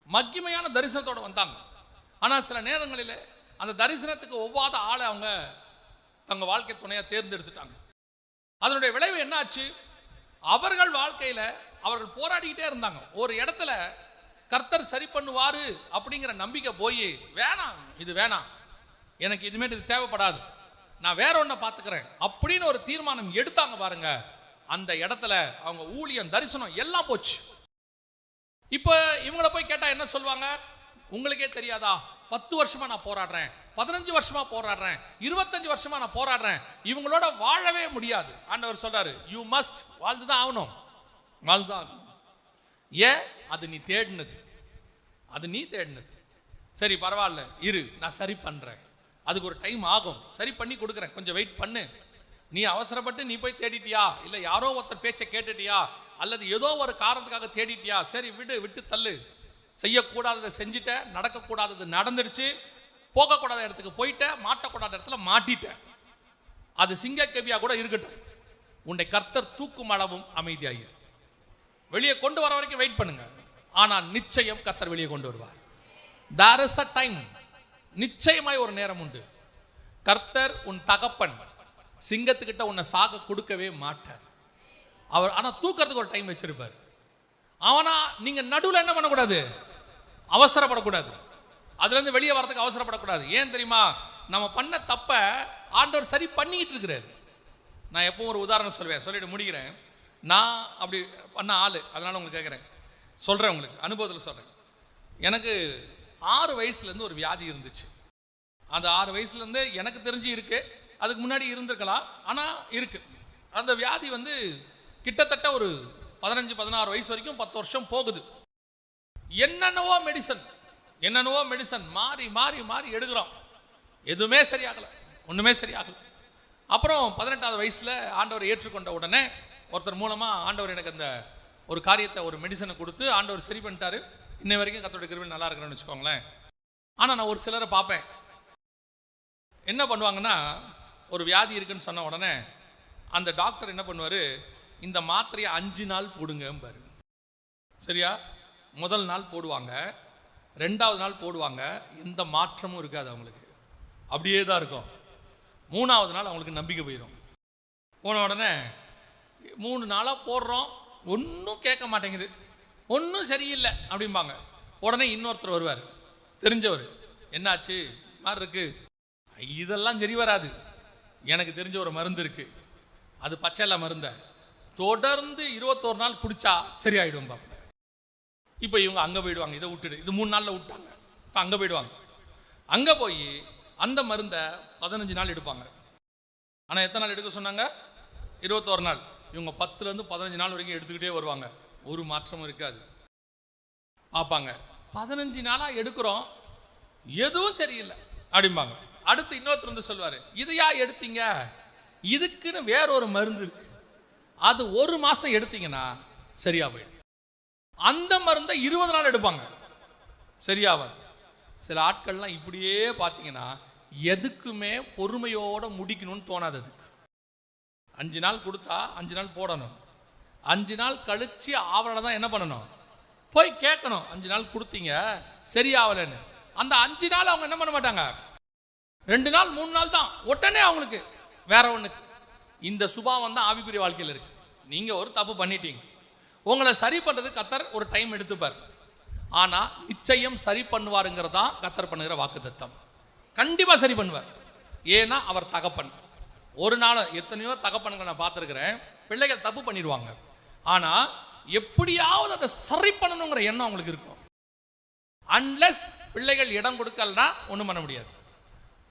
மகிமையான தரிசனத்தோடு வந்தாங்க. ஆனால் சில நேரங்களில் அந்த தரிசனத்துக்கு ஒவ்வாத ஆளை அவங்க தங்கள் வாழ்க்கை துணையாக தேர்ந்தெடுத்துட்டாங்க. அதனுடைய விளைவு என்ன ஆச்சு? அவர்கள் வாழ்க்கையில் அவர்கள் போராடிக்கிட்டே இருந்தாங்க. ஒரு இடத்துல கர்த்தர் சரி பண்ணுவார் அப்படிங்கிற நம்பிக்கை போய், வேணாம், இது வேணாம், எனக்கு இதுமேட்டு இது தேவைப்படாது, நான் வேற ஒன்றை பார்த்துக்கிறேன் அப்படின்னு ஒரு தீர்மானம் எடுத்தாங்க பாருங்க. அந்த இடத்துல அவங்க ஊழியம், தரிசனம் எல்லாம் போச்சு. இப்போ இவங்களை போய் கேட்டால் என்ன சொல்லுவாங்க? உங்களுக்கே தெரியாதா, 10 வருஷமா நான் போராடுறேன், 15 வருஷமா போராடுறேன், 25 வருஷமா நான் போராடுறேன், இவங்களோட வாழவே முடியாது. ஆண்டவர் சொல்றாரு, யூ மஸ்ட், வாழ்ந்துதான் ஆகணும், வாழ்ந்துதான் ஆகணும். ஏன்? அது நீ தேடினது. சரி பரவாயில்ல, இரு, நான் சரி பண்றேன், அதுக்கு ஒரு டைம் ஆகும், சரி பண்ணி கொடுக்குறேன், கொஞ்சம் வெயிட் பண்ணு. நீ அவசரப்பட்டு நீ போய் தேடிட்டியா, இல்லை யாரோ ஒருத்தர் பேச்சை கேட்டுட்டியா, அல்லது ஏதோ ஒரு காரணத்துக்காக தேடிட்டியா, சரி விட்டு தள்ளு. செய்யக்கூடாததை செஞ்சுட்ட, நடக்கக்கூடாதது நடந்துருச்சு, போகக்கூடாத இடத்துக்கு போயிட்ட, மாட்டக்கூடாத இடத்துல மாட்டிட்ட. அது சிங்க கெபியா கூட இருக்கட்டும், உன்னை கர்த்தர் தூக்கும் அளவும் அமைதியாயிரு. வெளியே கொண்டு வர வரைக்கும் வெயிட் பண்ணுங்க, ஆனால் நிச்சயம் கர்த்தர் வெளியே கொண்டு வருவார். there is a time, நிச்சயமாய் ஒரு நேரம் உண்டு. கர்த்தர் உன் தகப்பன், சிங்கத்துக்கிட்ட உன்னை சாக கொடுக்கவே மாட்டார் அவர். ஆனால் தூக்கிறதுக்கு ஒரு டைம் வச்சிருப்பார். அவனா நீங்க நடுவில் என்ன பண்ணக்கூடாது? அவசரப்படக்கூடாது, அதுலேருந்து வெளியே வரதுக்கு அவசரப்படக்கூடாது. ஏன் தெரியுமா? நம்ம பண்ண தப்ப ஆண்டவர் சரி பண்ணிக்கிட்டு இருக்கிறார். நான் எப்பவும் ஒரு உதாரணம் சொல்லுவேன், சொல்லிட்டு முடிக்கிறேன். நான் அப்படி பண்ண ஆள், அதனால உங்களுக்கு கேட்குறேன், சொல்கிறேன், உங்களுக்கு அனுபவத்தில் சொல்கிறேன். எனக்கு 6 வயசுலேருந்து ஒரு வியாதி இருந்துச்சு. அந்த 6 வயசுலேருந்து எனக்கு தெரிஞ்சு இருக்கு, அதுக்கு முன்னாடி இருந்திருக்கலாம், ஆனால் இருக்கு. அந்த வியாதி கிட்டத்தட்ட ஒரு 15-16 வயசு வரைக்கும் 10 வருஷம் போகுது. என்னென்னவோ மெடிசன் மாறி மாறி மாறி எடுக்கிறோம், எதுவுமே சரியாகலை, ஒன்றுமே சரியாகலை. அப்புறம் 18வது வயசில் ஆண்டவர் ஏற்றுக்கொண்ட உடனே ஒருத்தர் மூலமாக ஆண்டவர் எனக்கு அந்த ஒரு காரியத்தை, ஒரு மெடிசனை கொடுத்து ஆண்டவர் சரி பண்ணிட்டாரு. இன்னை வரைக்கும் கர்த்தருடைய கிருபையால் நல்லா இருக்கிறேன்னு வச்சுக்கோங்களேன். ஆனால் நான் ஒரு சிலரை பார்ப்பேன், என்ன பண்ணுவாங்கன்னா, ஒரு வியாதி இருக்குன்னு சொன்ன உடனே அந்த டாக்டர் என்ன பண்ணுவார், இந்த மாத்திரையை 5 நாள் போடுங்கம்பாரு. சரியா? முதல் நாள் போடுவாங்க, 2வது நாள் போடுவாங்க, எந்த மாற்றமும் இருக்காது அவங்களுக்கு, அப்படியே தான் இருக்கும். 3வது நாள் அவங்களுக்கு நம்பிக்கை போயிடும். போன உடனே 3 நாளாக போடுறோம், ஒன்றும் கேட்க மாட்டேங்குது, ஒன்றும் சரியில்லை அப்படிம்பாங்க. உடனே இன்னொருத்தர் வருவார், தெரிஞ்சவர், என்னாச்சு மாதிரி இருக்கு, இதெல்லாம் சரி வராது, எனக்கு தெரிஞ்ச ஒரு மருந்து இருக்கு, அது பச்சையில மருந்தை தொடர்ந்து 21 நாள் குடிச்சா சரியாயிடும் பாப்பா. இப்போ இவங்க அங்கே போயிடுவாங்க, இதை விட்டுடு, இது 3 நாளில் விட்டாங்க, இப்போ அங்கே போயிடுவாங்க. அங்கே போய் அந்த மருந்தை 15 நாள் எடுப்பாங்க. ஆனால் எத்தனை நாள் எடுக்க சொன்னாங்க? 21 நாள். இவங்க 10லேருந்து 15 நாள் வரைக்கும் எடுத்துக்கிட்டே வருவாங்க, ஒரு மாற்றமும் இருக்காது. பார்ப்பாங்க, 15 நாளாக எடுக்கிறோம், எதுவும் சரியில்லை அப்படிம்பாங்க. அடுத்து இன்னொருத்தர் சொல்லுவார், இதையா எடுத்தீங்க, இதுக்குன்னு வேற ஒரு மருந்து இருக்கு, அது 1 மாதம் எடுத்தீங்கன்னா சரியா போயிடும். அந்த மருந்தை 20 நாள் எடுப்பாங்க, சரியாவாது. சில ஆட்கள்லாம் இப்படியே பார்த்தீங்கன்னா எதுக்குமே பொறுமையோட முடிக்கணும்னு தோணாது. அதுக்கு 5 நாள் கொடுத்தா 5 நாள் போடணும், 5 நாள் கழிச்சு ஆவலை தான் என்ன பண்ணணும், போய் கேட்கணும், 5 நாள் கொடுத்தீங்க சரியாவலைன்னு. அந்த 5 நாள் அவங்க என்ன பண்ண மாட்டாங்க, 2 நாள் 3 நாள் தான், உடனே அவங்களுக்கு வேற ஒன்றுக்கு. இந்த சுபாவம் தான் ஆவிக்குரிய வாழ்க்கையில் இருக்கு. நீங்கள் ஒரு தப்பு பண்ணிட்டீங்க, உங்களை சரி பண்ணுறது கர்த்தர் ஒரு டைம் எடுத்துப்பார், ஆனால் நிச்சயம் சரி பண்ணுவாருங்கிறதான் கர்த்தர் பண்ணுகிற வாக்குத்தத்தம். கண்டிப்பாக சரி பண்ணுவார். ஏன்னா அவர் தகப்பன். ஒரு நாள் எத்தனையோ தகப்பன்களை நான் பார்த்துருக்கிறேன், பிள்ளைகள் தப்பு பண்ணிடுவாங்க, ஆனால் எப்படியாவது அதை சரி பண்ணணுங்கிற எண்ணம் அவங்களுக்கு இருக்கும். அன்லெஸ் பிள்ளைகள் இடம் கொடுக்கலன்னா ஒன்றும் பண்ண முடியாது.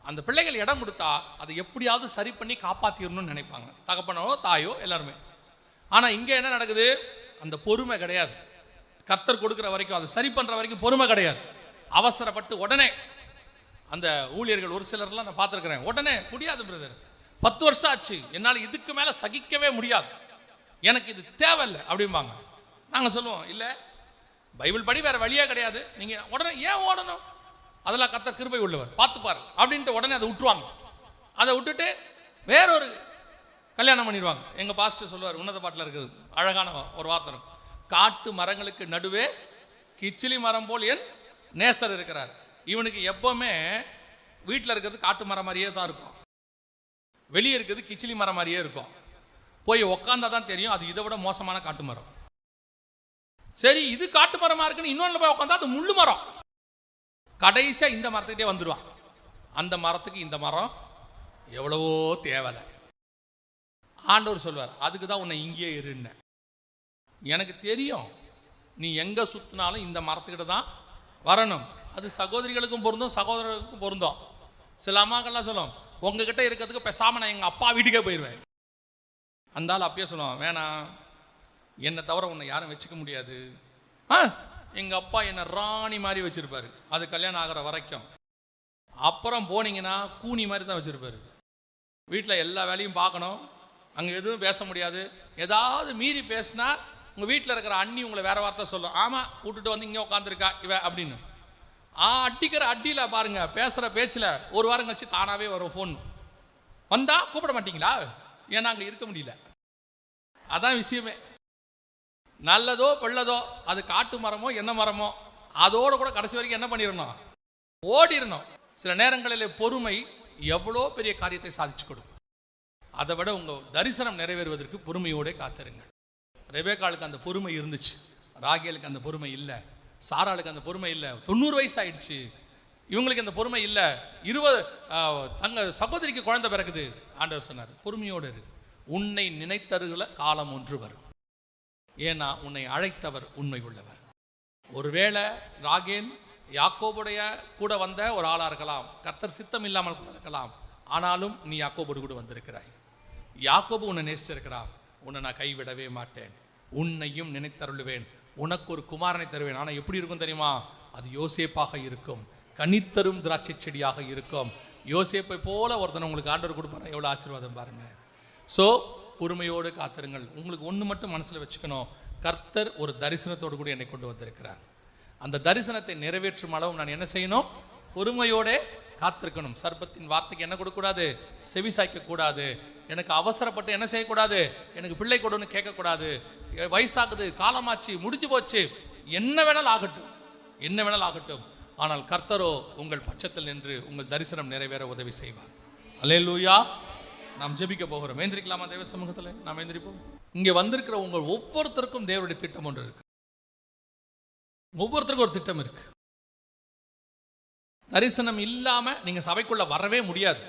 அந்த பிள்ளைகள் இடம் கொடுத்தா அதை எப்படியாவது சரி பண்ணி காப்பாற்றிடணும்னு நினைப்பாங்க, தகப்பனோ தாயோ எல்லாருமே. ஆனால் இங்கே என்ன நடக்குது? அந்த பொறுமை கிடையாது. கர்த்தர் கொடுக்குற வரைக்கும், அதை சரி பண்ணுற வரைக்கும் பொறுமை கிடையாது. அவசரப்பட்டு உடனே அந்த ஊழியர்கள் ஒரு சிலர்லாம் நான் பார்த்துருக்கிறேன், உடனே முடியாது பிரதர், 10 வருஷம் ஆச்சு, என்னால் இதுக்கு மேலே சகிக்கவே முடியாது, எனக்கு இது தேவையில்லை அப்படிம்பாங்க. நாங்கள் சொல்லுவோம், இல்லை பைபிள் படி வேறு வழியே கிடையாது, நீங்கள் உடனே ஏன் ஓடணும், அதெல்லாம் கர்த்தர் கிருபை உள்ளவர் பார்த்துப்பார் அப்படின்ட்டு உடனே அதை விட்டுருவாங்க. அதை விட்டுட்டு வேறொரு கல்யாணம் பண்ணிடுவாங்க. எங்கள் பாஸ்டர் சொல்லுவார், உன்னத பாட்டில் இருக்குது அழகான ஒரு வார்த்தை, காட்டு மரங்களுக்கு நடுவே கிச்சிலி மரம் போல் என் நேசர் இருக்கிறார். இவனுக்கு எப்பவுமே வீட்டில் இருக்கிறது காட்டு மரம் மாதிரியே தான் இருக்கும், வெளியே இருக்கிறது கிச்சிலி மரம் மாதிரியே இருக்கும். போய் உக்காந்தா தான் தெரியும் அது இதை விட மோசமான காட்டு மரம். சரி, இது காட்டு மரமாக இருக்குன்னு இன்னொன்று போய் உட்காந்தா அது முள்ளு மரம். கடைசியாக இந்த மரத்துக்கிட்டே வந்துடுவான். அந்த மரத்துக்கு இந்த மரம் எவ்வளவோ தேவலை. ஆண்டவர் சொல்வார், அதுக்கு தான் உன்னை இங்கேயே இருன்னு. எனக்கு தெரியும் நீ எங்கே சுற்றினாலும் இந்த மரத்துக்கிட்ட தான் வரணும். அது சகோதரிகளுக்கும் பொருந்தும், சகோதரர்களுக்கும் பொருந்தும். சில அம்மாக்கள்லாம் சொல்லும், உங்ககிட்ட இருக்கிறதுக்கு பேசாமல் நான் எங்கள் அப்பா வீட்டுக்கே போயிடுவேன். அந்த ஆள் அப்பயே சொல்லுவான், வேணாம், என்னை தவிர உன்னை யாரும் வச்சுக்க முடியாது. எங்கள் அப்பா என்னை ராணி மாதிரி வச்சுருப்பார், அது கல்யாணம் ஆகிற வரைக்கும். அப்புறம் போனீங்கன்னா கூனி மாதிரி தான் வச்சுருப்பார். வீட்டில் எல்லா வேலையும் பார்க்கணும், அங்கே எதுவும் பேச முடியாது. ஏதாவது மீறி பேசினா உங்கள் வீட்டில் இருக்கிற அண்ணி உங்களை வேறு வார்த்தை சொல்லும், ஆமாம் கூட்டுட்டு வந்து இங்கே உட்காந்துருக்கா இவ அப்படின்னு. அடிக்கிற அடியில் பாருங்கள், பேசுகிற பேச்சில் ஒரு வாரம் கழிச்சு தானாகவே வரும் ஃபோன். வந்தால் கூப்பிட மாட்டிங்களா? ஏன்னா அங்கே இருக்க முடியல. அதான் விஷயமே. நல்லதோ பெள்ளதோ, அது காட்டு மரமோ என்ன மரமோ, அதோடு கூட கடைசி வரைக்கும் என்ன பண்ணிடணும்? ஓடிடணும். சில நேரங்களில் பொறுமை எவ்வளோ பெரிய காரியத்தை சாதிச்சு கொடுக்கும். அதை விட உங்கள் தரிசனம் நிறைவேறுவதற்கு பொறுமையோடு காத்திருங்கள். ரெபேக்காளுக்கு அந்த பொறுமை இருந்துச்சு, ராகேலுக்கு அந்த பொறுமை இல்லை, சாராளுக்கு அந்த பொறுமை இல்லை. 90 வயசு ஆயிடுச்சு, இவங்களுக்கு அந்த பொறுமை இல்லை. 20 தங்க சகோதரிக்கு குழந்தை பிறகுது. ஆண்டவர் சொன்னார், பொறுமையோடு இரு, உன்னை நினைத்தருகிற காலம் ஒன்று வரும், ஏன்னா உன்னை அழைத்தவர் உண்மை உள்ளவர். ஒருவேளை ராகேல் யாக்கோபுடைய கூட வந்த ஒரு ஆளாக இருக்கலாம், கர்த்தர் சித்தம் இல்லாமல் கூட இருக்கலாம். ஆனாலும் நீ யாக்கோபோடு கூட வந்திருக்கிறாய். யாக்கோபு உன்னை நேசிச்சிருக்கிறான், உன்னை நான் கைவிடவே மாட்டேன், உன்னையும் நினைத்தருளுவேன், உனக்கு ஒரு குமாரனை தருவேன். ஆனால் எப்படி இருக்கும் தெரியுமா? அது யோசேப்பாக இருக்கும், கனித்தரும் திராட்சை செடியாக இருக்கும். யோசேப்பை போல ஒருத்தனை உங்களுக்கு ஆண்டவர் கொடுப்பாரு, எவ்வளோ ஆசீர்வாதம் பாருங்கள். ஸோ பொறுமையோடு காத்திருங்கள். உங்களுக்கு ஒன்று மட்டும் மனசில் வச்சுக்கணும், கர்த்தர் ஒரு தரிசனத்தோடு கூட என்னை கொண்டு வந்திருக்கிறார். அந்த தரிசனத்தை நிறைவேற்றும் அளவு நான் என்ன செய்யணும்? பொறுமையோடு காத்திருக்கணும். சர்ப்பத்தின் வார்த்தைக்கு என்ன கொடுக்கக்கூடாது? செவி சாய்க்கக்கூடாது. எனக்கு அவசரப்பட்டு என்ன செய்யக்கூடாது? எனக்கு பிள்ளை கொடுன்னு கேட்கக்கூடாது. வயசாகுது, காலமாச்சு, முடிஞ்சு போச்சு, என்ன வேணாலும் ஆகட்டும், என்ன வேணாலும் ஆகட்டும், ஆனால் கர்த்தரோ உங்கள் பட்சத்தில் நின்று உங்கள் தரிசனம் நிறைவேற உதவி செய்வார். அல்லேலூயா. நாம் ஜெபிக்க போகிறோம். எழுந்திரிக்கலாமா? தேவ சமூகத்தில் நாம் எழுந்திரிப்போம். இங்கே வந்திருக்கிற உங்கள் ஒவ்வொருத்தருக்கும் தேவனுடைய திட்டம் ஒன்று இருக்கு. ஒவ்வொருத்தருக்கும் ஒரு திட்டம் இருக்கு. தரிசனம் இல்லாம நீங்க சபைக்குள்ள வரவே முடியாது.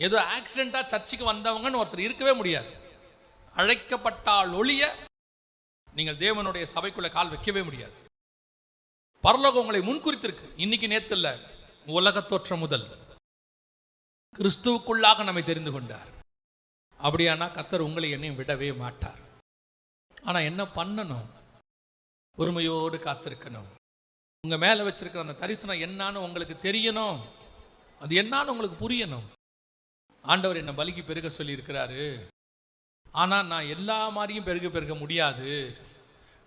ஏதோ ஆக்சிடென்டா சர்ச்சுக்கு வந்தவங்கன்னு ஒருத்தர் இருக்கவே முடியாது. அழைக்கப்பட்டால் ஒழிய நீங்கள் தேவனுடைய சபைக்குள்ள கால் வைக்கவே முடியாது. பரலோகம் உங்களை முன்குறித்திருக்கு. இன்னைக்கு நேத்து இல்ல, உலக தோற்றம் முதல் கிறிஸ்துவுக்குள்ளாக நம்மை தெரிந்து கொண்டார். அப்படியானா கர்த்தர் உங்களை என்னையும் விடவே மாட்டார். ஆனா என்ன பண்ணணும்? பொறுமையோடு காத்திருக்கணும். உங்க மேல வச்சிருக்கிற அந்த தரிசனம் என்னான்னு உங்களுக்கு தெரியணும், அது என்னான்னு உங்களுக்கு புரியணும். ஆண்டவர் என்ன பலிக்கு பெருக சொல்லி இருக்கிறாரு, ஆனா நான் எல்லா மாதிரியும் பெருக முடியாது.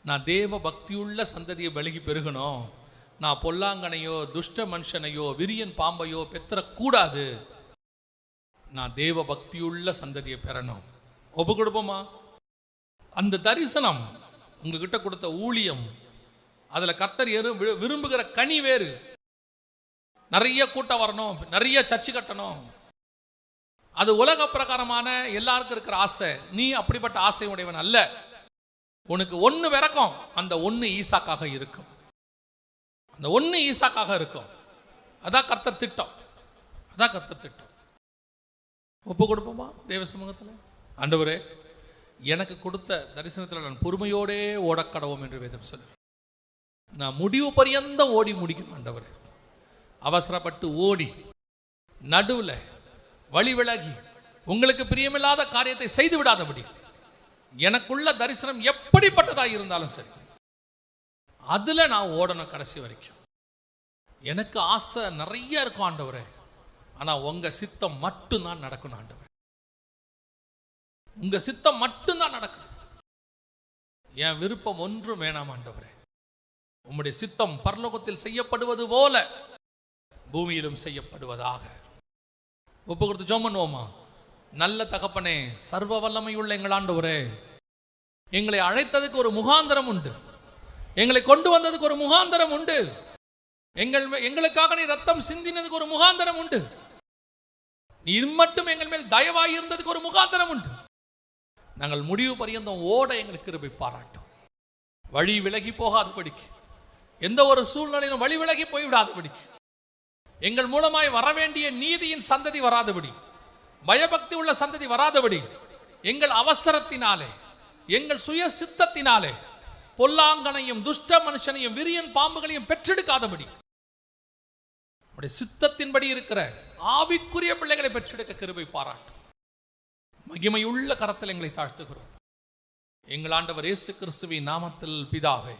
நான் தேவ பக்தியுள்ள சந்ததியை பலிக்கு பெருகணும். நான் பொல்லாங்கனையோ துஷ்ட மனுஷனையோ விரியன் பாம்பையோ பெற்றக்கூடாது. நான் தேவ பக்தியுள்ள சந்ததியை பெறணும். ஒப்பு கொடுப்போமா? அந்த தரிசனம் உங்ககிட்ட கொடுத்த ஊழியம், அதில் கர்த்தர் விரும்புகிற கனி வேறு. நிறைய கூட்டம் வரணும், நிறைய சர்ச்சு கட்டணும், அது உலக பிரகாரமான எல்லாருக்கும் இருக்கிற ஆசை. நீ அப்படிப்பட்ட ஆசை உடையவன் அல்ல. உனக்கு ஒன்று விறக்கும், அந்த ஒன்று ஈசாக்காக இருக்கும். அந்த ஒன்று ஈசாக்காக இருக்கும். அதான் கர்த்தர் திட்டம். அதான் கர்த்தர் திட்டம். ஒப்பு கொடுப்போமா தேவ சமூகத்தில்? ஆண்டவரே, எனக்கு கொடுத்த தரிசனத்தில் நான் பொறுமையோடே ஓடக்கடவோம் என்று வேதம் சொல்லு. நான் முடிவு பரியந்தம் ஓடி முடிக்கணும் ஆண்டவரே. அவசரப்பட்டு ஓடி நடுவில் வழி விலகி உங்களுக்கு பிரியமில்லாத காரியத்தை செய்து விடாதபடி, எனக்குள்ள தரிசனம் எப்படிப்பட்டதாக இருந்தாலும் சரி, அதில் நான் ஓடணும் கடைசி வரைக்கும். எனக்கு ஆசை நிறைய இருக்கும் ஆண்டவரே, ஆனால் உங்கள் சித்தம் மட்டும்தான் நடக்கணும் ஆண்டவரே. உங்கள் சித்தம் மட்டும்தான் நடக்கணும். என் விருப்பம் ஒன்றும் வேணாம் ஆண்டவரே. உம்முடைய சித்தம் பரலோகத்தில் செய்யப்படுவது போல பூமியிலும் செய்யப்படுவதாக. ஒப்பு கொடுத்து ஜெபம் பண்ணுவோமா? நல்ல தகப்பனே, சர்வ வல்லமையுள்ள எங்கள் ஆண்டவரே, எங்களை அழைத்ததுக்கு ஒரு முகாந்தரம் உண்டு, எங்களை கொண்டு வந்ததுக்கு ஒரு முகாந்தரம் உண்டு, எங்களுக்காக நீ ரத்தம் சிந்தினதுக்கு ஒரு முகாந்தரம் உண்டு, நீ மட்டும் எங்கள் மேல் தயவாய் இருந்ததுக்கு ஒரு முகாந்தரம் உண்டு. நாங்கள் முடிவு பரியந்தம் ஓட எங்களுக்கு கிருபை பாராட்டும். வழி விலகி போகாதபடிக்கு, எந்த ஒரு சூழ்நிலையிலும் வழி விலகி போய்விடாதபடிக்கு, எங்கள் மூலமாய் வரவேண்டிய நீதியின் சந்ததி வராதபடி, பயபக்தி உள்ள சந்ததி வராதபடி, எங்கள் அவசரத்தினாலே, எங்கள் சுய சித்தத்தினாலே பொல்லாங்கனையும் துஷ்ட மனுஷனையும் விரியன் பாம்புகளையும் பெற்றெடுக்காதபடி, சித்தத்தின்படி இருக்கிற ஆவிக்குரிய பிள்ளைகளை பெற்றெடுக்க கிருபை பாராட்டும். மகிமையுள்ள கரத்தில் எங்களை தாழ்த்துகிறோம். எங்கள் ஆண்டவர் இயேசு கிறிஸ்துவின் நாமத்தில் பிதாவே.